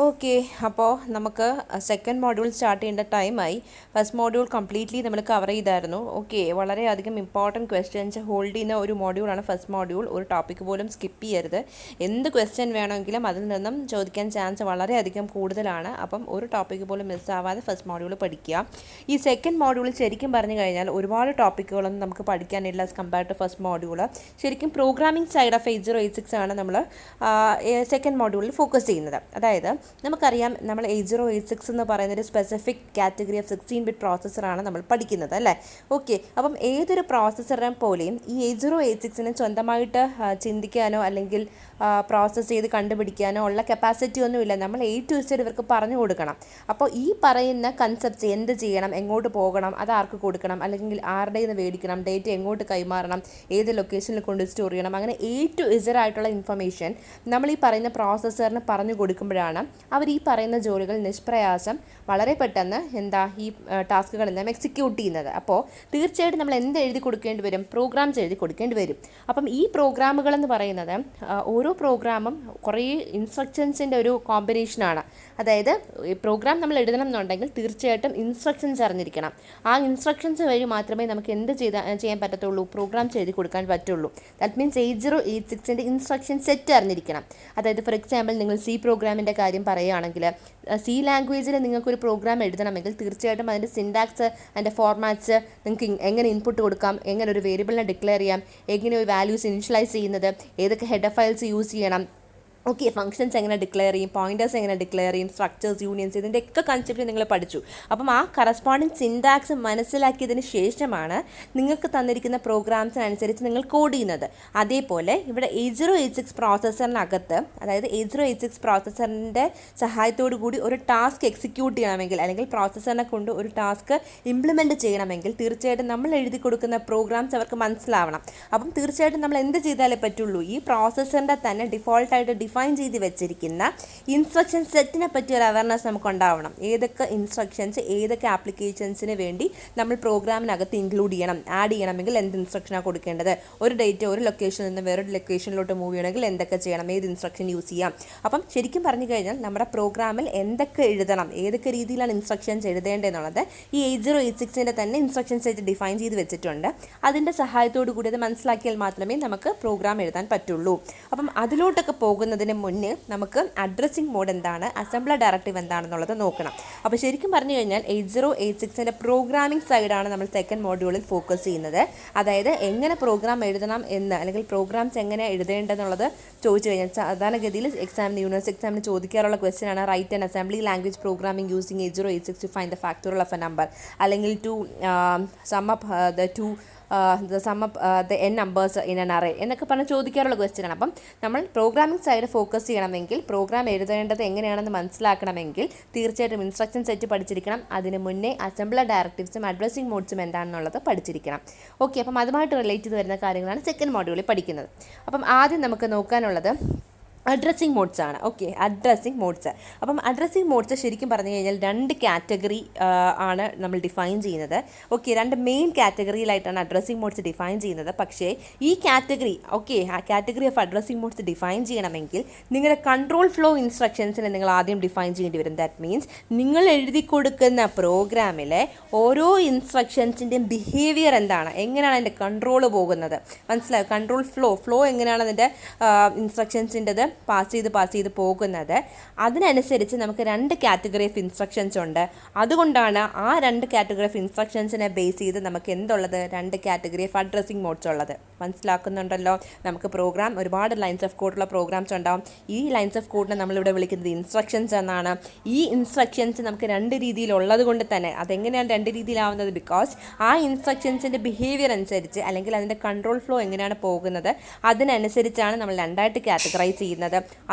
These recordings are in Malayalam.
ഓക്കെ, അപ്പോൾ നമുക്ക് സെക്കൻഡ് മോഡ്യൂൾ സ്റ്റാർട്ട് ചെയ്യേണ്ട ടൈമായി. ഫസ്റ്റ് മോഡ്യൂൾ കംപ്ലീറ്റ്ലി നമ്മൾ കവർ ചെയ്തായിരുന്നു. ഓക്കെ, വളരെയധികം ഇമ്പോർട്ടൻറ്റ് ക്വസ്റ്റ്യൻസ് ഹോൾഡ് ചെയ്യുന്ന ഒരു മോഡ്യൂളാണ് ഫസ്റ്റ് മോഡ്യൂൾ. ഒരു ടോപ്പിക്ക് പോലും സ്കിപ്പ് ചെയ്യരുത്. എന്ത് ക്വസ്റ്റ്യൻ വേണമെങ്കിലും അതിൽ നിന്നും ചോദിക്കാൻ ചാൻസ് വളരെയധികം കൂടുതലാണ്. അപ്പം ഒരു ടോപ്പിക്ക് പോലും മിസ്സാവാതെ ഫസ്റ്റ് മോഡ്യൂൾ പഠിക്കുക. ഈ സെക്കൻഡ് മോഡ്യൂളിൽ ശരിക്കും പറഞ്ഞു കഴിഞ്ഞാൽ ഒരുപാട് ടോപ്പിക്കുകളൊന്നും നമുക്ക് പഠിക്കാനില്ല as compared to first module. ശരിക്കും പ്രോഗ്രാമിംഗ് സൈഡ് ഓഫ് 8086 ആണ് നമ്മൾ സെക്കൻഡ് മോഡ്യൂളിൽ ഫോക്കസ് ചെയ്യുന്നത്. അതായത് നമുക്കറിയാം, നമ്മൾ 8086 എന്ന് പറയുന്നൊരു സ്പെസിഫിക് കാറ്റഗറി ഓഫ് 16-bit പ്രോസസ്സറാണ് നമ്മൾ പഠിക്കുന്നത്, അല്ലേ? ഓക്കെ, അപ്പം ഏതൊരു പ്രോസസ്സറിനെ പോലെയും ഈ 8086ന് സ്വന്തമായിട്ട് ചിന്തിക്കാനോ അല്ലെങ്കിൽ പ്രോസസ്സ് ചെയ്ത് കണ്ടുപിടിക്കാനോ ഉള്ള കപ്പാസിറ്റി ഒന്നുമില്ല. നമ്മൾ A to Z ഇവർക്ക് പറഞ്ഞു കൊടുക്കണം. അപ്പോൾ ഈ പറയുന്ന കൺസെപ്റ്റ്സ് എന്ത് ചെയ്യണം, എങ്ങോട്ട് പോകണം, അത് ആർക്ക് കൊടുക്കണം, അല്ലെങ്കിൽ ആരുടെ നിന്ന് മേടിക്കണം, ഡേറ്റ എങ്ങോട്ട് കൈമാറണം, ഏത് ലൊക്കേഷനിൽ കൊണ്ട് സ്റ്റോർ ചെയ്യണം, അങ്ങനെ A to Z ആയിട്ടുള്ള ഇൻഫർമേഷൻ നമ്മൾ ഈ പറയുന്ന പ്രോസസ്സറിന് പറഞ്ഞു കൊടുക്കുമ്പോഴാണ് അവർ ഈ പറയുന്ന ജോലികൾ നിഷ്പ്രയാസം വളരെ പെട്ടെന്ന് ഈ ടാസ്കുകളെല്ലാം എക്സിക്യൂട്ട് ചെയ്യുന്നത്. അപ്പോൾ തീർച്ചയായിട്ടും നമ്മൾ എന്ത് എഴുതി കൊടുക്കേണ്ടി വരും? പ്രോഗ്രാംസ് എഴുതി കൊടുക്കേണ്ടി വരും. അപ്പം ഈ പ്രോഗ്രാമുകളെന്ന് പറയുന്നത് ഓരോ പ്രോഗ്രാമും കുറേ ഇൻസ്ട്രക്ഷൻസിൻ്റെ ഒരു കോമ്പിനേഷനാണ്. അതായത് ഈ പ്രോഗ്രാം നമ്മൾ എഴുതണം എന്നുണ്ടെങ്കിൽ തീർച്ചയായിട്ടും ഇൻസ്ട്രക്ഷൻസ് അറിഞ്ഞിരിക്കണം. ആ ഇൻസ്ട്രക്ഷൻസ് വഴി മാത്രമേ നമുക്ക് എന്ത് ചെയ്യാൻ പറ്റത്തുള്ളൂ? പ്രോഗ്രാംസ് എഴുതി കൊടുക്കാൻ പറ്റുള്ളൂ. ദാറ്റ് മീൻസ് 8086ൻ്റെ ഇൻസ്ട്രക്ഷൻ സെറ്റ് അറിഞ്ഞിരിക്കണം. അതായത് ഫോർ എക്സാമ്പിൾ നിങ്ങൾ C പ്രോഗ്രാമിൻ്റെ കാര്യം പറയുകയാണെങ്കിൽ, C ലാംഗ്വേജിൽ നിങ്ങൾക്കൊരു പ്രോഗ്രാം എഴുതണമെങ്കിൽ തീർച്ചയായിട്ടും അതിൻ്റെ സിൻടാക്സ്, അതിൻ്റെ ഫോർമാറ്റ്സ്, നിങ്ങൾക്ക് എങ്ങനെ ഇൻപുട്ട് കൊടുക്കാം, എങ്ങനെ ഒരു വേരിയബിളിനെ ഡിക്ലെയർ ചെയ്യാം, എങ്ങനെ ഒരു വാല്യൂസ് ഇനിഷ്യലൈസ് ചെയ്യുന്നത്, ഏതൊക്കെ ഹെഡർ ഫയൽസ് യൂസ് ചെയ്യണം, ഓക്കെ, ഫംഗ്ഷൻസ് എങ്ങനെ ഡിക്ലെയർ ചെയ്യും, പോയിൻറ്റേഴ്സ് എങ്ങനെ ഡിക്ലെയർ ചെയ്യും, സ്ട്രക്ചേഴ്സ്, യൂണിയൻസ്, ഇതിൻ്റെയൊക്കെ കൺസെപ്റ്റ് നിങ്ങൾ പഠിച്ചു. അപ്പം ആ കറസ്പോണ്ടിങ് സിൻടാക്സ് മനസ്സിലാക്കിയതിന് ശേഷമാണ് നിങ്ങൾക്ക് തന്നിരിക്കുന്ന പ്രോഗ്രാംസിനനുസരിച്ച് നിങ്ങൾ കോഡ് ചെയ്യുന്നത്. അതേപോലെ ഇവിടെ 8086 പ്രോസസ്സറിനകത്ത്, അതായത് 8086 പ്രോസസ്സറിൻ്റെ സഹായത്തോടു കൂടി ഒരു ടാസ്ക് എക്സിക്യൂട്ട് ചെയ്യണമെങ്കിൽ, അല്ലെങ്കിൽ പ്രോസസ്സറിനെ കൊണ്ട് ഒരു ടാസ്ക് ഇംപ്ലിമെൻറ്റ് ചെയ്യണമെങ്കിൽ തീർച്ചയായിട്ടും നമ്മൾ എഴുതി കൊടുക്കുന്ന പ്രോഗ്രാംസ് അവർക്ക് മനസ്സിലാവണം. അപ്പം തീർച്ചയായിട്ടും നമ്മൾ എന്ത് ചെയ്താലേ പറ്റുള്ളൂ? ഈ പ്രോസസ്സറിൻ്റെ തന്നെ ഡിഫോൾട്ടായിട്ട് ഡിഫൈൻ ചെയ്ത് വെച്ചിരിക്കുന്ന ഇൻസ്ട്രക്ഷൻ സെറ്റിനെ പറ്റി ഒരു അവയർനെസ് നമുക്ക് ഉണ്ടാവണം. ഏതൊക്കെ ഇൻസ്ട്രക്ഷൻസ് ഏതൊക്കെ ആപ്ലിക്കേഷൻസിന് വേണ്ടി നമ്മൾ പ്രോഗ്രാമിനകത്ത് ഇൻക്ലൂഡ് ചെയ്യണം, ആഡ് ചെയ്യണമെങ്കിൽ എന്ത് ഇൻസ്ട്രക്ഷനാണ് കൊടുക്കേണ്ടത്, ഒരു ഡേറ്റ ഒരു ലൊക്കേഷനിൽ നിന്ന് വേറൊരു ലൊക്കേഷനിലോട്ട് മൂവ് ചെയ്യണമെങ്കിൽ എന്തൊക്കെ ചെയ്യണം, ഏത് ഇൻസ്ട്രക്ഷൻ യൂസ് ചെയ്യാം. അപ്പം ശരിക്കും പറഞ്ഞു കഴിഞ്ഞാൽ നമ്മുടെ പ്രോഗ്രാമിൽ എന്തൊക്കെ എഴുതണം, ഏതൊക്കെ രീതിയിലാണ് ഇൻസ്ട്രക്ഷൻസ് എഴുതേണ്ടതെന്നുള്ളത് ഈ 8086ൻ്റെ തന്നെ ഇൻസ്ട്രക്ഷൻ സെറ്റ് ഡിഫൈൻ ചെയ്ത് വെച്ചിട്ടുണ്ട്. അതിൻ്റെ സഹായത്തോടു കൂടി അത് മനസ്സിലാക്കിയാൽ മാത്രമേ നമുക്ക് പ്രോഗ്രാം എഴുതാൻ പറ്റുള്ളൂ. അപ്പം അതിലോട്ടൊക്കെ പോകുന്നതിന് മുന്നേ നമുക്ക് അഡ്രസ്സിംഗ് മോഡ് എന്താണ്, അസംബ്ലർ ഡയറക്റ്റീവ് എന്താണെന്നുള്ളത് നോക്കണം. അപ്പോൾ ശരിക്കും പറഞ്ഞു കഴിഞ്ഞാൽ 8086ൻ്റെ പ്രോഗ്രാമിംഗ് സൈഡാണ് നമ്മൾ സെക്കൻഡ് മോഡ്യൂളിൽ ഫോക്കസ് ചെയ്യുന്നത്. അതായത് എങ്ങനെ പ്രോഗ്രാം എഴുതണം എന്ന്, അല്ലെങ്കിൽ പ്രോഗ്രാംസ് എങ്ങനെ എഴുതേണ്ടതെന്നുള്ളത് ചോദിച്ചു കഴിഞ്ഞാൽ സാധാരണഗതിയിൽ യൂണിവേഴ്സിറ്റി എക്സാമിന് ചോദിക്കാറുള്ള ക്വസ്റ്റ്യൻ ആണ്, write an assembly language programming using 8086 to find the factorial of a number, അല്ലെങ്കിൽ to sum up the n numbers in an array എന്നൊക്കെ പറഞ്ഞ് ചോദിക്കാറുള്ള ക്വസ്റ്റ്യൻ ആണ്. അപ്പം നമ്മൾ പ്രോഗ്രാമിംഗ് സൈഡ് ഫോക്കസ് ചെയ്യണമെങ്കിൽ, പ്രോഗ്രാം എഴുതേണ്ടത് എങ്ങനെയാണെന്ന് മനസ്സിലാക്കണമെങ്കിൽ തീർച്ചയായിട്ടും ഇൻസ്ട്രക്ഷൻ സെറ്റ് പഠിച്ചിരിക്കണം. അതിന് മുന്നേ അസംബ്ലർ ഡയറക്റ്റീവ്സും അഡ്രസ്സിംഗ് മോഡ്സും എന്താണെന്നുള്ളത് പഠിച്ചിരിക്കണം. ഓക്കെ, അപ്പം അതുമായിട്ട് റിലേറ്റ് ചെയ്ത് വരുന്ന കാര്യങ്ങളാണ് സെക്കൻഡ് മോഡ്യൂളിൽ പഠിക്കുന്നത്. അപ്പം ആദ്യം നമുക്ക് നോക്കാനുള്ളത് അഡ്രസ്സിംഗ് മോഡ്സ് ആണ്. Okay, addressing modes. അപ്പം അഡ്രസ്സിംഗ് മോഡ്സ് ശരിക്കും പറഞ്ഞു കഴിഞ്ഞാൽ 2 കാറ്റഗറി ആണ് നമ്മൾ ഡിഫൈൻ ചെയ്യുന്നത്. ഓക്കെ, 2 മെയിൻ കാറ്റഗറിയിലായിട്ടാണ് അഡ്രസ്സിംഗ് മോഡ്സ് ഡിഫൈൻ ചെയ്യുന്നത്. പക്ഷേ ഈ കാറ്റഗറി, ഓക്കെ, ആ category of addressing modes define ചെയ്യണമെങ്കിൽ നിങ്ങളുടെ കൺട്രോൾ ഫ്ലോ ഇൻസ്ട്രക്ഷൻസിനെ നിങ്ങൾ ആദ്യം ഡിഫൈൻ ചെയ്യേണ്ടി വരും. ദാറ്റ് മീൻസ് നിങ്ങൾ എഴുതി കൊടുക്കുന്ന പ്രോഗ്രാമിലെ ഓരോ ഇൻസ്ട്രക്ഷൻസിൻ്റെയും ബിഹേവിയർ എന്താണ്, എങ്ങനെയാണ് അതിൻ്റെ കൺട്രോൾ പോകുന്നത്, മനസ്സിലായോ? കൺട്രോൾ ഫ്ലോ എങ്ങനെയാണ് അതിൻ്റെ ഇൻസ്ട്രക്ഷൻസിൻ്റെത് പാസ് ചെയ്ത് പോകുന്നത്. അതിനനുസരിച്ച് നമുക്ക് 2 കാറ്റഗറി ഓഫ് ഇൻസ്ട്രക്ഷൻസ് ഉണ്ട്. അതുകൊണ്ടാണ് ആ 2 കാറ്റഗറി ഓഫ് ഇൻസ്ട്രക്ഷൻസിനെ ബേസ് ചെയ്ത് നമുക്ക് എന്തുള്ളത്, 2 കാറ്റഗറി ഓഫ് അഡ്രസ്സിംഗ് മോഡ്സ് ഉള്ളത്. മനസ്സിലാക്കുന്നുണ്ടല്ലോ? നമുക്ക് പ്രോഗ്രാം, ഒരുപാട് ലൈൻസ് ഓഫ് കോഡുള്ള പ്രോഗ്രാംസ് ഉണ്ടാവും. ഈ ലൈൻസ് ഓഫ് കോഡിനെ നമ്മളിവിടെ വിളിക്കുന്നത് ഇൻസ്ട്രക്ഷൻസ് എന്നാണ്. ഈ ഇൻസ്ട്രക്ഷൻസ് നമുക്ക് 2 രീതിയിലുള്ളത് കൊണ്ട് തന്നെ അതെങ്ങനെയാണ് 2 രീതിയിലാവുന്നത്? ബിക്കോസ് ആ ഇൻസ്ട്രക്ഷൻസിൻ്റെ ബിഹേവിയർ അനുസരിച്ച്, അല്ലെങ്കിൽ അതിൻ്റെ കൺട്രോൾ ഫ്ലോ എങ്ങനെയാണ് പോകുന്നത് അതിനനുസരിച്ചാണ് നമ്മൾ 2ആയിട്ട് കാറ്റഗറൈസ് ചെയ്യുന്നത്.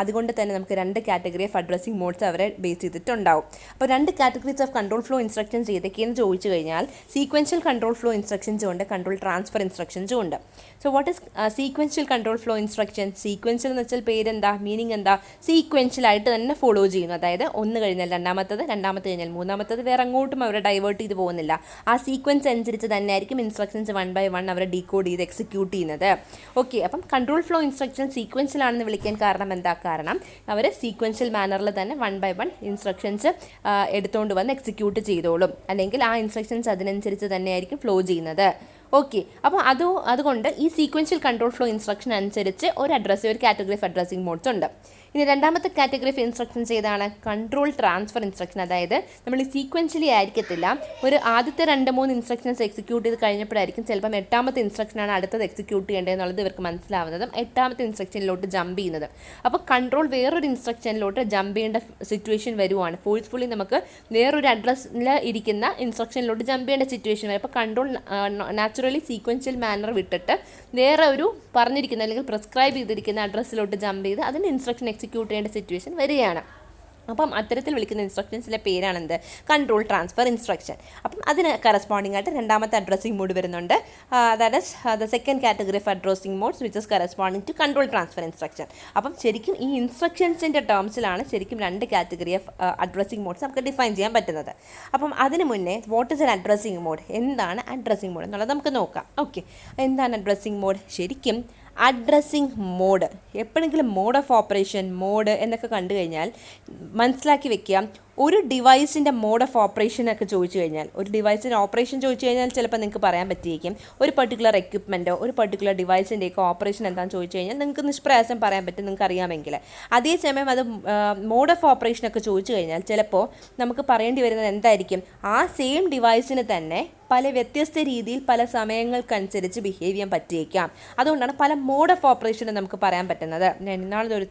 അതുകൊണ്ട് തന്നെ നമുക്ക് 2 കാറ്റഗറി ഓഫ് അഡ്രസ്സിംഗ് മോഡ്സ് അവരെ ബേസ് ചെയ്തിട്ടുണ്ടാവും. അപ്പോൾ 2 categories of control flow instructions ഏതൊക്കെയെന്ന് ചോദിച്ചു കഴിഞ്ഞാൽ സീക്വൻഷ്യൽ കൺട്രോൾ ഫ്ലോ ഇൻസ്ട്രക്ഷൻസും ഉണ്ട്, കൺട്രോൾ ട്രാൻസ്ഫർ ഇൻസ്ട്രക്ഷൻസും ഉണ്ട്. So what is sequential control flow instruction? Sequential എന്ന് വെച്ചാൽ പേരെന്താ, മീനിങ് എന്താ? സീക്വൻഷ്യലായിട്ട് തന്നെ ഫോളോ ചെയ്യുന്നു. അതായത് ഒന്ന് കഴിഞ്ഞാൽ രണ്ടാമത്തത് കഴിഞ്ഞാൽ മൂന്നാമത്തത്, വേറെ അങ്ങോട്ടും അവരെ ഡൈവേർട്ട് ചെയ്ത് പോകുന്നില്ല. ആ സീക്വൻസ് അനുസരിച്ച് തന്നെ ആയിരിക്കും ഇൻസ്ട്രക്ഷൻസ് 1 by 1 അവരെ ഡീകോഡ് ചെയ്ത് എക്സിക്യൂട്ട് ചെയ്യുന്നത്. ഓക്കെ, അപ്പം കൺട്രോൾ ഫ്ലോ ഇൻസ്ട്രക്ഷൻ സീക്വൻഷ്യലാണെന്ന് വിളിക്കാൻ കാരണം കാരണം എന്താ? കാരണം അവർ സീക്വൻഷ്യൽ മാനറിൽ തന്നെ 1 by 1 ഇൻസ്ട്രക്ഷൻസ് എടുത്തുകൊണ്ട് വന്ന് എക്സിക്യൂട്ട് ചെയ്തോളും, അല്ലെങ്കിൽ ആ ഇൻസ്ട്രക്ഷൻസ് അതിനനുസരിച്ച് തന്നെയായിരിക്കും ഫ്ലോ ചെയ്യുന്നത്. ഓക്കെ, അപ്പോൾ അതുകൊണ്ട് ഈ സീക്വൻഷ്യൽ കൺട്രോൾ ഫ്ലോ ഇൻസ്ട്രക്ഷൻ അനുസരിച്ച് ഒരു കാറ്റഗറി ഓഫ് അഡ്രസ്സിംഗ് മോഡ്സ് ഉണ്ട്. ഇനി രണ്ടാമത്തെ കാറ്റഗറി ഓഫ് ഇൻസ്ട്രക്ഷൻസ് ഏതാണ്? Control transfer instruction. അതായത് നമ്മൾ ഈ സീക്വൻഷ്യലി ആയിരിക്കത്തില്ല, ഒരു ആദ്യത്തെ 2-3 ഇൻസ്ട്രക്ഷൻസ് എക്സിക്യൂട്ട് ചെയ്ത് കഴിഞ്ഞപ്പോഴായിരിക്കും ചിലപ്പം 8ാമത്തെ ഇൻസ്ട്രക്ഷനാണ് അടുത്തത് എക്സിക്യൂട്ട് ചെയ്യേണ്ടതെന്നുള്ളത് ഇവർക്ക് മനസ്സിലാവുന്നതും 8ാമത്തെ ഇൻസ്ട്രക്ഷനിലോട്ട് ജമ്പ് ചെയ്യുന്നത്. അപ്പോൾ കൺട്രോൾ വേറൊരു ഇൻസ്ട്രക്ഷനിലോട്ട് ജമ്പ് ചെയ്യേണ്ട സിറ്റുവേഷൻ വരുവാണ്. ഫോഴ്സ്ഫുള്ളി നമുക്ക് വേറൊരു അഡ്രസ്സിൽ ഇരിക്കുന്ന ഇൻസ്ട്രക്ഷനിലോട്ട് ജമ്പ് ചെയ്യേണ്ട സിറ്റുവേഷൻ വരും. അപ്പോൾ കൺട്രോൾ നാച്ചുറലി സീക്വൻഷ്യൽ മാനർ വിട്ടിട്ട് വേറെ ഒരു പറഞ്ഞിരിക്കുന്ന അല്ലെങ്കിൽ പ്രിസ്ക്രൈബ് ചെയ്തിരിക്കുന്ന അഡ്രസ്സിലോട്ട് ജമ്പ് ചെയ്ത് അതിന് ഇൻസ്ട്രക്ഷൻ എക്സിക്യൂട്ട് ചെയ്യേണ്ട സിറ്റുവേഷൻ വരികയാണ്. അപ്പം അത്തരത്തിൽ വിളിക്കുന്ന ഇൻസ്ട്രക്ഷൻസിലെ പേരാണെന്ത്? Control transfer instruction. അപ്പം അതിന് കറസ്പോണ്ടിങ് ആയിട്ട് രണ്ടാമത്തെ അഡ്രസ്സിംഗ് മോഡ് വരുന്നുണ്ട്. That is the second category of addressing modes which is corresponding to control transfer instruction. അപ്പം ശരിക്കും ഈ ഇൻസ്ട്രക്ഷൻസിൻ്റെ ടേംസിലാണ് ശരിക്കും 2 കാറ്റഗറി ഓഫ് അഡ്രസ്സിംഗ് മോഡ്സ് നമുക്ക് ഡിഫൈൻ ചെയ്യാൻ പറ്റുന്നത്. അപ്പം അതിന് മുന്നേ what is an addressing mode, എന്താണ് അഡ്രസ്സിംഗ് മോഡ് എന്നുള്ളത് നമുക്ക് നോക്കാം. ഓക്കെ, എന്താണ് അഡ്രസ്സിംഗ് മോഡ്? ശരിക്കും അഡ്രസ്സിംഗ് മോഡ് എപ്പോഴെങ്കിലും മോഡ് ഓഫ് ഓപ്പറേഷൻ മോഡ് എന്നൊക്കെ കണ്ടു കഴിഞ്ഞാൽ മനസ്സിലാക്കി വെക്കുക. ഒരു ഡിവൈസിൻ്റെ മോഡ് ഓഫ് ഓപ്പറേഷനൊക്കെ ചോദിച്ചു കഴിഞ്ഞാൽ, ഒരു ഡിവൈസിൻ്റെ ഓപ്പറേഷൻ ചോദിച്ചു കഴിഞ്ഞാൽ ചിലപ്പോൾ നിങ്ങൾക്ക് പറയാൻ പറ്റിയിരിക്കും. ഒരു പർട്ടിക്കുലർ എക്യുപ്മെൻറ്റോ ഒരു പർട്ടിക്കുലർ ഡിവൈസിൻ്റെയൊക്കെ ഓപ്പറേഷൻ എന്താണെന്ന് ചോദിച്ചു കഴിഞ്ഞാൽ നിങ്ങൾക്ക് നിഷ്പ്രയാസം പറയാൻ പറ്റും, നിങ്ങൾക്ക് അറിയാമെങ്കിൽ. അതേസമയം അത് മോഡ് ഓഫ് ഓപ്പറേഷനൊക്കെ ചോദിച്ചു കഴിഞ്ഞാൽ ചിലപ്പോൾ നമുക്ക് പറയേണ്ടി വരുന്നത് എന്തായിരിക്കും? ആ സെയിം ഡിവൈസിന് തന്നെ പല വ്യത്യസ്ത രീതിയിൽ പല സമയങ്ങൾക്കനുസരിച്ച് ബിഹേവ് ചെയ്യാൻ പറ്റിയേക്കാം. അതുകൊണ്ടാണ് പല മോഡ് ഓഫ് ഓപ്പറേഷനും നമുക്ക് പറയാൻ പറ്റുന്നത്. ഞാൻ ഇന്നാളെ ഒരു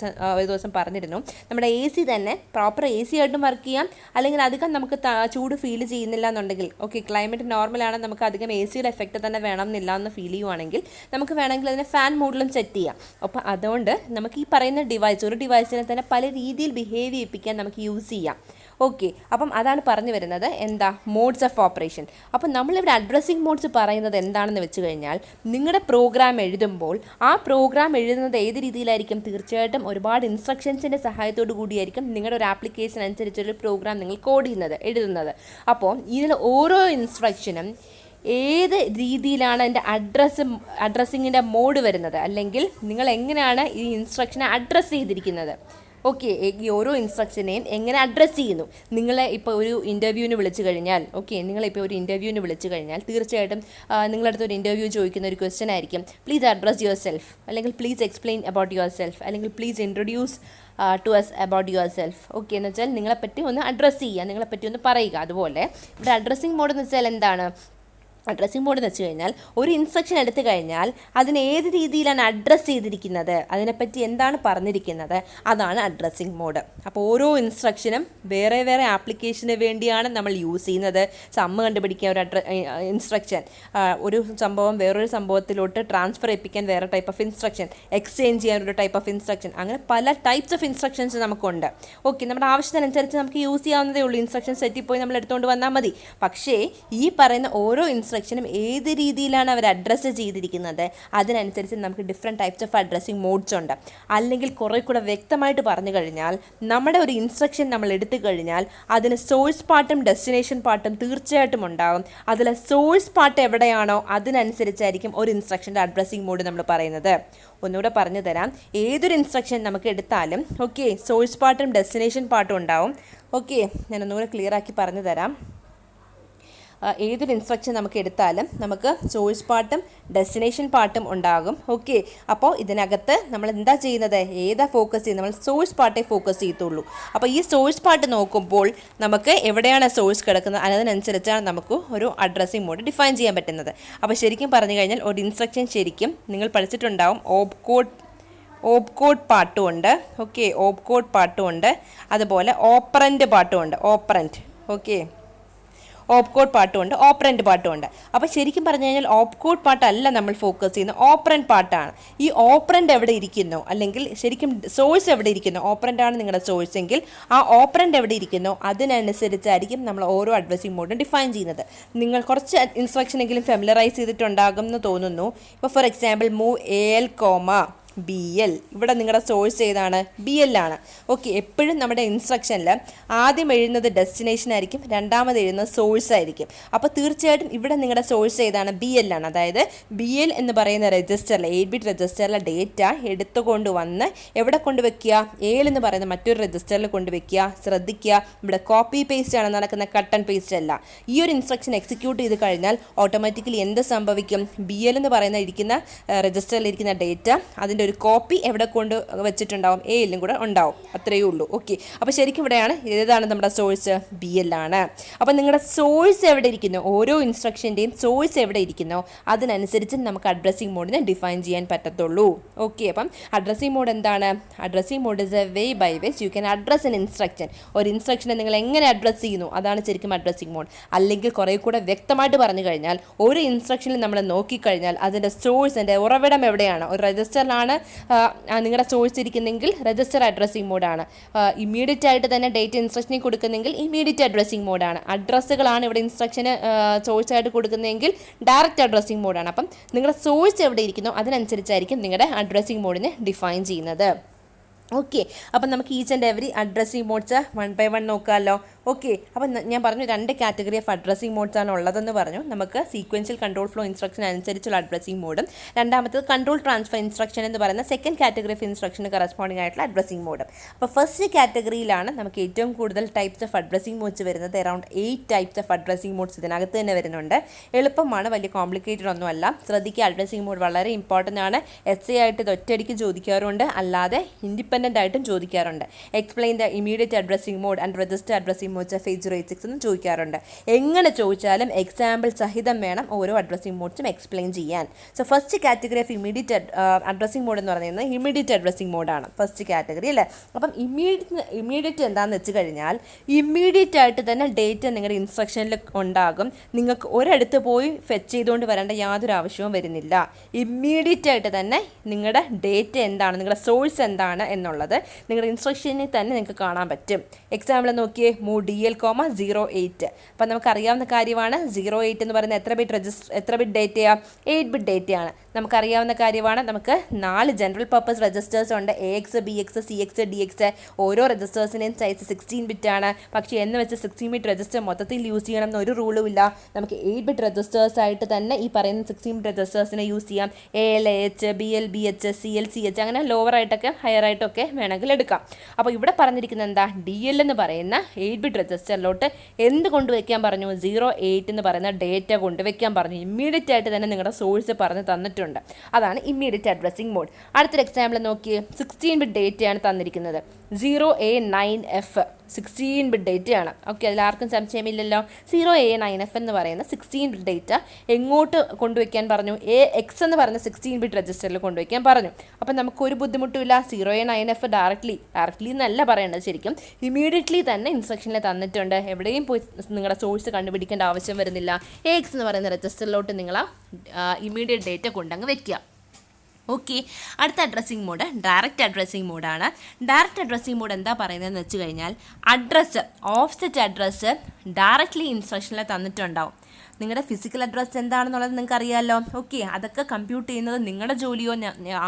ദിവസം പറഞ്ഞിരുന്നു, നമ്മുടെ AC തന്നെ പ്രോപ്പർ AC ആയിട്ടും വർക്ക് ചെയ്യാം, അല്ലെങ്കിൽ അധികം നമുക്ക് ചൂട് ഫീൽ ചെയ്യുന്നില്ല എന്നുണ്ടെങ്കിൽ, ഓക്കെ ക്ലൈമറ്റ് നോർമലാണ്, നമുക്ക് അധികം AC-യുടെ എഫക്റ്റ് തന്നെ വേണം എന്നില്ല എന്ന് ഫീൽ ചെയ്യുവാണെങ്കിൽ നമുക്ക് വേണമെങ്കിൽ അതിനെ ഫാൻ മോഡിലും സെറ്റ് ചെയ്യാം. അപ്പോൾ അതുകൊണ്ട് നമുക്ക് ഈ പറയുന്ന ഒരു ഡിവൈസിനെ തന്നെ പല രീതിയിൽ ബിഹേവ് ചെയ്യിപ്പിക്കാൻ നമുക്ക് യൂസ് ചെയ്യാം. ഓക്കെ, അപ്പം അതാണ് പറഞ്ഞു വരുന്നത് എന്താ? Modes of operation. അപ്പം നമ്മളിവിടെ അഡ്രസ്സിംഗ് മോഡ്സ് പറയുന്നത് എന്താണെന്ന് വെച്ച് കഴിഞ്ഞാൽ, നിങ്ങളുടെ പ്രോഗ്രാം എഴുതുമ്പോൾ ആ പ്രോഗ്രാം എഴുതുന്നത് ഏത് രീതിയിലായിരിക്കും? തീർച്ചയായിട്ടും ഒരുപാട് ഇൻസ്ട്രക്ഷൻസിൻ്റെ സഹായത്തോടു കൂടിയായിരിക്കും നിങ്ങളുടെ ഒരു ആപ്ലിക്കേഷൻ അനുസരിച്ചൊരു പ്രോഗ്രാം നിങ്ങൾ എഴുതുന്നത്. അപ്പോൾ ഇതിൽ ഓരോ ഇൻസ്ട്രക്ഷനും ഏത് രീതിയിലാണ് അതിൻ്റെ അഡ്രസ്സിങ്ങിൻ്റെ മോഡ് വരുന്നത്, അല്ലെങ്കിൽ നിങ്ങൾ എങ്ങനെയാണ് ഈ ഇൻസ്ട്രക്ഷനെ അഡ്രസ്സ് ചെയ്തിരിക്കുന്നത്. ഓക്കെ, ഈ ഓരോ ഇൻസ്ട്രക്ഷനെയും എങ്ങനെ അഡ്രസ്സ് ചെയ്യുന്നു? നിങ്ങളെ ഇപ്പോൾ ഒരു ഇൻ്റർവ്യൂവിന് വിളിച്ചു കഴിഞ്ഞാൽ, തീർച്ചയായിട്ടും നിങ്ങളടുത്ത് ഒരു ഇൻ്റർവ്യൂ ചോദിക്കുന്ന ഒരു ക്വസ്റ്റ്യൻ ആയിരിക്കും, പ്ലീസ് അഡ്രസ് യുവർ സെൽഫ്, അല്ലെങ്കിൽ please explain about yourself, അല്ലെങ്കിൽ please introduce to us about yourself. Okay, എന്ന് വെച്ചാൽ നിങ്ങളെപ്പറ്റി ഒന്ന് അഡ്രസ്സ് ചെയ്യുക, നിങ്ങളെപ്പറ്റി ഒന്ന് പറയുക. അതുപോലെ ഇവിടെ അഡ്രസ്സിംഗ് മോഡ് എന്ന് വെച്ചാൽ എന്താണ്? അഡ്രസ്സിംഗ് മോഡ് എന്ന് വെച്ച് കഴിഞ്ഞാൽ ഒരു ഇൻസ്ട്രക്ഷൻ എടുത്തു കഴിഞ്ഞാൽ അതിന് ഏത് രീതിയിലാണ് അഡ്രസ്സ് ചെയ്തിരിക്കുന്നത്, അതിനെപ്പറ്റി എന്താണ് പറഞ്ഞിരിക്കുന്നത്, അതാണ് അഡ്രസ്സിംഗ് മോഡ്. അപ്പോൾ ഓരോ ഇൻസ്ട്രക്ഷനും വേറെ വേറെ ആപ്ലിക്കേഷന് വേണ്ടിയാണ് നമ്മൾ യൂസ് ചെയ്യുന്നത്. സമ്മ് കണ്ടുപിടിക്കാൻ ഒരു ഇൻസ്ട്രക്ഷൻ, ഒരു സംഭവം വേറൊരു സംഭവത്തിലോട്ട് ട്രാൻസ്ഫർ ചെയ്യിപ്പിക്കാൻ വേറെ ടൈപ്പ് ഓഫ് ഇൻസ്ട്രക്ഷൻ, എക്സ്ചേഞ്ച് ചെയ്യാൻ ഒരു ടൈപ്പ് ഓഫ് ഇൻസ്ട്രക്ഷൻ, അങ്ങനെ പല ടൈപ്സ് ഓഫ് ഇൻസ്ട്രക്ഷൻസ് നമുക്കുണ്ട്. ഓക്കെ, നമ്മുടെ ആവശ്യത്തിനനുസരിച്ച് നമുക്ക് യൂസ് ചെയ്യാവുന്നതേ ഉള്ളൂ. ഇൻസ്ട്രക്ഷൻ സെറ്റിൽ പോയി നമ്മൾ എടുത്തുകൊണ്ട് വന്നാൽ മതി. പക്ഷേ ഈ പറയുന്ന ഓരോ ഇൻസ്ട്രക്ഷനും ഏത് രീതിയിലാണ് അവർ അഡ്രസ്സ് ചെയ്തിരിക്കുന്നത് അതിനനുസരിച്ച് നമുക്ക് different types of addressing modes ഉണ്ട്. അല്ലെങ്കിൽ കുറേ കൂടെ വ്യക്തമായിട്ട് പറഞ്ഞു കഴിഞ്ഞാൽ, നമ്മുടെ ഒരു ഇൻസ്ട്രക്ഷൻ നമ്മൾ എടുത്തു കഴിഞ്ഞാൽ അതിന് സോഴ്സ് പാർട്ടും ഡെസ്റ്റിനേഷൻ പാർട്ടും തീർച്ചയായിട്ടും ഉണ്ടാകും. അതിൽ സോഴ്സ് പാർട്ട് എവിടെയാണോ അതിനനുസരിച്ചായിരിക്കും ഒരു ഇൻസ്ട്രക്ഷൻ്റെ അഡ്രസ്സിംഗ് മോഡ് നമ്മൾ പറയുന്നത്. ഒന്നുകൂടെ പറഞ്ഞു തരാം, ഏതൊരു ഇൻസ്ട്രക്ഷൻ നമുക്ക് എടുത്താലും ഓക്കെ സോഴ്സ് പാർട്ടും ഡെസ്റ്റിനേഷൻ പാർട്ടും ഉണ്ടാവും. ഓക്കെ, ഞാനൊന്നുകൂടെ ക്ലിയർ ആക്കി പറഞ്ഞു തരാം. ഏതൊരു ഇൻസ്ട്രക്ഷൻ നമുക്ക് എടുത്താലും നമുക്ക് സോഴ്സ് പാർട്ടും ഡെസ്റ്റിനേഷൻ പാർട്ടും ഉണ്ടാകും. ഓക്കെ, അപ്പോൾ ഇതിനകത്ത് നമ്മൾ എന്താ ചെയ്യുന്നത്? ഏതാ ഫോക്കസ് ചെയ്യുന്നത്? നമ്മൾ സോഴ്സ് പാർട്ടേ ഫോക്കസ് ചെയ്യത്തുള്ളൂ. അപ്പോൾ ഈ സോഴ്സ് പാർട്ട് നോക്കുമ്പോൾ നമുക്ക് എവിടെയാണ് സോഴ്സ് കിടക്കുന്നത് അതിനനുസരിച്ചാണ് നമുക്ക് ഒരു അഡ്രസ്സിംഗ് മോഡ് ഡിഫൈൻ ചെയ്യാൻ പറ്റുന്നത്. അപ്പോൾ ശരിക്കും പറഞ്ഞു കഴിഞ്ഞാൽ ഒരു ഇൻസ്ട്രക്ഷൻ ശരിക്കും നിങ്ങൾ പഠിച്ചിട്ടുണ്ടാവും, ഓപ്കോഡ് പാർട്ടും ഉണ്ട്. ഓക്കെ, ഓപ്കോഡ് പാർട്ടും ഉണ്ട്, അതുപോലെ ഓപ്പറൻറ്റ് പാർട്ടും ഉണ്ട്. ഓക്കെ, ഓപ്കോഡ് പാർട്ടും ഉണ്ട്, ഓപ്പറൻറ്റ് പാർട്ടും ഉണ്ട്. അപ്പോൾ ശരിക്കും പറഞ്ഞു കഴിഞ്ഞാൽ ഓപ്കോഡ് പാർട്ടല്ല നമ്മൾ ഫോക്കസ് ചെയ്യുന്നത്, ഓപ്പറൻറ്റ് പാർട്ടാണ്. ഈ ഓപ്പറൻറ്റ് എവിടെ ഇരിക്കുന്നു, അല്ലെങ്കിൽ ശരിക്കും സോഴ്സ് എവിടെ ഇരിക്കുന്നു, ഓപ്പറൻറ്റാണ് നിങ്ങളുടെ സോഴ്സ് എങ്കിൽ ആ ഓപ്പറൻറ്റ് എവിടെ ഇരിക്കുന്നു അതിനനുസരിച്ചായിരിക്കും നമ്മൾ ഓരോ അഡ്രസ്സിംഗ് മോഡും ഡിഫൈൻ ചെയ്യുന്നത്. നിങ്ങൾ കുറച്ച് ഇൻസ്ട്രക്ഷനെങ്കിലും ഫെമിലറൈസ് ചെയ്തിട്ടുണ്ടാകും എന്ന് തോന്നുന്നു. ഇപ്പോൾ for example move AL, BL. ഇവിടെ നിങ്ങളുടെ സോഴ്സ് ഏതാണ്? BL ആണ്. ഓക്കെ, എപ്പോഴും നമ്മുടെ ഇൻസ്ട്രക്ഷനിൽ ആദ്യം എഴുതുന്നത് ഡെസ്റ്റിനേഷൻ ആയിരിക്കും, രണ്ടാമത് എഴുതുന്നത് സോഴ്സ് ആയിരിക്കും. അപ്പോൾ തീർച്ചയായിട്ടും ഇവിടെ നിങ്ങളുടെ സോഴ്സ് ഏതാണ്? BL ആണ്. അതായത് BL എന്ന് പറയുന്ന രജിസ്റ്ററിൽ 8-bit രജിസ്റ്ററിലെ ഡേറ്റ എടുത്തുകൊണ്ട് വന്ന് എവിടെ കൊണ്ടുവയ്ക്കുക? AL എന്ന് പറയുന്ന മറ്റൊരു രജിസ്റ്ററിൽ കൊണ്ടുവയ്ക്കുക. ശ്രദ്ധിക്കുക, ഇവിടെ കോപ്പി പേസ്റ്റ് ആണ് നടക്കുന്ന, കട്ട് ആൻഡ് പേസ്റ്റ് അല്ല. ഈ ഒരു ഇൻസ്ട്രക്ഷൻ എക്സിക്യൂട്ട് ചെയ്ത് കഴിഞ്ഞാൽ ഓട്ടോമാറ്റിക്കലി എന്ത് സംഭവിക്കും? BL എന്ന് പറയുന്ന ഇരിക്കുന്ന രജിസ്റ്ററിൽ ഇരിക്കുന്ന ഡേറ്റ അതിൻ്റെ ഒരു കോപ്പി എവിടെ കൊണ്ട് വെച്ചിട്ടുണ്ടാവും? ALലും കൂടെ ഉണ്ടാവും. അത്രയേ ഉള്ളൂ. ഓക്കെ, അപ്പോൾ ശരിക്കും ഇവിടെയാണ് ഏതാണ് നമ്മുടെ സോഴ്സ്? BL ആണ്. അപ്പോൾ നിങ്ങളുടെ സോഴ്സ് എവിടെ ഇരിക്കുന്നു? ഓരോ ഇൻസ്ട്രക്ഷൻ്റെയും സോഴ്സ് എവിടെ ഇരിക്കുന്നോ അതിനനുസരിച്ച് നമുക്ക് അഡ്രസ്സിംഗ് മോഡിനെ ഡിഫൈൻ ചെയ്യാൻ പറ്റത്തുള്ളൂ. ഓക്കെ, അപ്പം അഡ്രസ്സിംഗ് മോഡ് എന്താണ്? Addressing mode is a way by which you can address an instruction. ഒരു ഇൻസ്ട്രക്ഷനെ നിങ്ങൾ എങ്ങനെ അഡ്രസ്സ് ചെയ്യുന്നു അതാണ് ശരിക്കും അഡ്രസ്സിംഗ് മോഡ്. അല്ലെങ്കിൽ കുറേ കൂടെ വ്യക്തമായിട്ട് പറഞ്ഞു കഴിഞ്ഞാൽ ഒരു ഇൻസ്ട്രക്ഷനിൽ നമ്മൾ നോക്കിക്കഴിഞ്ഞാൽ അതിൻ്റെ സോഴ്സിൻ്റെ ഉറവിടം എവിടെയാണ്? ഒരു രജിസ്റ്ററിലാണ് നിങ്ങളുടെ സോഴ്സ് ഇരിക്കുന്നെങ്കിൽ രജിസ്റ്റർ അഡ്രസ്സിംഗ് മോഡാണ്. ഇമ്മീഡിയറ്റ് ആയിട്ട് തന്നെ ഡേറ്റ ഇൻസ്ട്രക്ഷനിൽ കൊടുക്കുന്നെങ്കിൽ ഇമ്മീഡിയറ്റ് അഡ്രസ്സിംഗ് മോഡാണ്. അഡ്രസ്സുകളാണ് ഇവിടെ ഇൻസ്ട്രക്ഷന് സോഴ്സ് ആയിട്ട് കൊടുക്കുന്നതെങ്കിൽ ഡയറക്റ്റ് അഡ്രസ്സിംഗ് മോഡാണ്. അപ്പം നിങ്ങളുടെ സോഴ്സ് എവിടെ ഇരിക്കുന്നോ അതിനനുസരിച്ചായിരിക്കും നിങ്ങളുടെ അഡ്രസ്സിംഗ് മോഡിനെ ഡിഫൈൻ ചെയ്യുന്നത്. ഓക്കെ, അപ്പം നമുക്ക് each and every addressing modes 1 by 1 നോക്കാമല്ലോ. ഓക്കെ, അപ്പം ഞാൻ പറഞ്ഞു 2 കാറ്റഗറി ഓഫ് അഡ്രസ്സിംഗ് മോഡ്സ് ആണ് ഉള്ളതെന്ന് പറഞ്ഞു. നമുക്ക് സീക്വൻഷ്യൽ കൺട്രോൾ ഫ്ലോ ഇൻസ്ട്രക്ഷൻ അനുസരിച്ചുള്ള അഡ്രസ്സിംഗ് മോഡും രണ്ടാമത്തത് കൺട്രോൾ ട്രാൻസ്ഫർ ഇൻസ്ട്രക്ഷൻ എന്ന് പറയുന്ന സെക്കൻഡ് കാറ്റഗറി ഓഫ് ഇൻസ്ട്രക്ഷന് കറസ്പോണ്ടിങ് ആയിട്ടുള്ള അഡ്രസ്സിംഗ് മോഡും. അപ്പോൾ ഫസ്റ്റ് കാറ്റഗറിയിലാണ് നമുക്ക് ഏറ്റവും കൂടുതൽ ടൈപ്സ് ഓഫ് അഡ്രസ്സിംഗ് മോഡ്സ് വരുന്നത്. Around 8 types of addressing modes ഇതിനകത്ത് തന്നെ വരുന്നുണ്ട്. എളുപ്പമാണ്, വലിയ കോംപ്ലിക്കേറ്റഡ് ഒന്നുമല്ല. ശ്രദ്ധിക്കുക, അഡ്രസ്സിംഗ് മോഡ് വളരെ ഇമ്പോർട്ടൻ്റ് ആണ്. essay ആയിട്ട് ഇത് ഒറ്റയടിക്ക് ചോദിക്കാറുണ്ട്, അല്ലാതെ ഇൻഡിപെൻഡൻ്റ് ആയിട്ടും ചോദിക്കാറുണ്ട്. Explain the immediate addressing mode and register addressing modes of 8086 എന്ന് ചോദിക്കാറുണ്ട്. എങ്ങനെ ചോദിച്ചാലും എക്സാമ്പിൾ സഹിതം വേണം ഓരോ അഡ്രസ്സിംഗ് മോഡ്സും എക്സ്പ്ലെയിൻ ചെയ്യാൻ. So first category of immediate addressing mode എന്ന് പറയുന്നത് ഇമീഡിയറ്റ് അഡ്രസ്സിംഗ് മോഡാണ് ഫസ്റ്റ് കാറ്റഗറി അല്ലേ. അപ്പം ഇമീഡിയറ്റ് എന്താണെന്ന് വെച്ച് കഴിഞ്ഞാൽ ഇമ്മീഡിയറ്റ് ആയിട്ട് തന്നെ ഡേറ്റ നിങ്ങളുടെ ഇൻസ്ട്രക്ഷനിൽ ഉണ്ടാകും. നിങ്ങൾക്ക് ഒരിടത്ത് പോയി ഫെച്ച് ചെയ്തുകൊണ്ട് വരേണ്ട യാതൊരു ആവശ്യവും വരുന്നില്ല. ഇമ്മീഡിയറ്റ് ആയിട്ട് തന്നെ നിങ്ങളുടെ ഡേറ്റ എന്താണ്, നിങ്ങളുടെ സോഴ്സ് എന്താണ് എന്നുള്ളത് നിങ്ങളുടെ ഇൻസ്ട്രക്ഷനിൽ തന്നെ നിങ്ങൾക്ക് കാണാൻ പറ്റും. എക്സാമ്പിൾ നോക്കിയേ, മൂവ് DL,08. അപ്പം നമുക്കറിയാവുന്ന കാര്യമാണ് 08 എന്ന് പറയുന്നത് എത്ര ബിറ്റ് ഡേറ്റയാണ്? 8-bit ഡേറ്റയാണ്. നമുക്കറിയാവുന്ന കാര്യമാണ്. നമുക്ക് 4 ജനറൽ പർപ്പസ് രജിസ്റ്റേഴ്സ് ഉണ്ട്, AX, BX, CX, DX. ഓരോ രജിസ്റ്റേഴ്സിൻ്റെയും സൈസ് 16 ആണ്. പക്ഷേ എന്ന് വെച്ച് 16-bit രജിസ്റ്റർ മൊത്തത്തിൽ യൂസ് ചെയ്യണം എന്നൊരു റൂളും ഇല്ല. നമുക്ക് 8-bit രജിസ്റ്റേഴ്സ് ആയിട്ട് തന്നെ ഈ പറയുന്ന 16-bit രജിസ്റ്റേഴ്സിനെ യൂസ് ചെയ്യാം. ALAH, BL, BH, CL, CH അങ്ങനെ ലോവർ ആയിട്ടൊക്കെ ഹയർ ആയിട്ടൊക്കെ വേണമെങ്കിൽ എടുക്കാം. അപ്പോൾ ഇവിടെ പറഞ്ഞിരിക്കുന്നത് എന്താ? DL എന്ന് പറയുന്ന 8-bit രജിസ്റ്ററിലോട്ട് എന്ത് കൊണ്ടുവയ്ക്കാൻ പറഞ്ഞു? 08 എന്ന് പറയുന്ന ഡേറ്റ കൊണ്ടുവയ്ക്കാൻ പറഞ്ഞു. ഇമ്മീഡിയറ്റ് ആയിട്ട് തന്നെ നിങ്ങളുടെ സോഴ്സ് പറഞ്ഞ് തന്നിട്ടുണ്ട്. അതാണ് ഇമ്മീഡിയറ്റ് അഡ്രസ്സിംഗ് മോഡ്. അടുത്തൊരു എക്സാമ്പിൾ നോക്കിയേ, 16-bit ഡേറ്റയാണ് തന്നിരിക്കുന്നത്. 0A9F 16-bit ഡേറ്റയാണ്. ഓക്കെ, അതിലാർക്കും സംശയമില്ലല്ലോ. 0A9F എന്ന് പറയുന്ന 16-bit ഡേറ്റ എങ്ങോട്ട് കൊണ്ടുവയ്ക്കാൻ പറഞ്ഞു? AX എന്ന് പറയുന്ന 16-bit രജിസ്റ്ററിൽ കൊണ്ടുവയ്ക്കാൻ പറഞ്ഞു. അപ്പം നമുക്കൊരു ബുദ്ധിമുട്ടുമില്ല. 0A9F ഡയറക്ട്ലി എന്നല്ല പറയേണ്ടത്, ശരിക്കും ഇമീഡിയറ്റ്ലി തന്നെ ഇൻസ്ട്രക്ഷനിൽ തന്നിട്ടുണ്ട്. എവിടെയും പോയി നിങ്ങളുടെ സോഴ്സ് കണ്ടുപിടിക്കേണ്ട ആവശ്യം വരുന്നില്ല. AX എന്ന് പറയുന്ന രജിസ്റ്ററിലോട്ട് നിങ്ങൾ ഇമീഡിയറ്റ് ഡേറ്റ കൊണ്ടങ്ങ് വെക്കുക. ഓക്കെ, അടുത്ത അഡ്രസ്സിംഗ് മോഡ് ഡയറക്റ്റ് അഡ്രസ്സിംഗ് മോഡാണ്. ഡയറക്റ്റ് അഡ്രസ്സിംഗ് മോഡ് എന്താ പറയുന്നതെന്ന് വെച്ച് കഴിഞ്ഞാൽ അഡ്രസ്സ്, ഓഫ്സെറ്റ് അഡ്രസ്സ് ഡയറക്റ്റ്ലി ഇൻസ്ട്രക്ഷനിൽ തന്നിട്ടുണ്ടാവും. നിങ്ങളുടെ ഫിസിക്കൽ അഡ്രസ്സ് എന്താണെന്നുള്ളത് നിങ്ങൾക്ക് അറിയാമല്ലോ. ഓക്കെ, അതൊക്കെ കമ്പ്യൂട്ട് ചെയ്യുന്നത് നിങ്ങളുടെ ജോലിയോ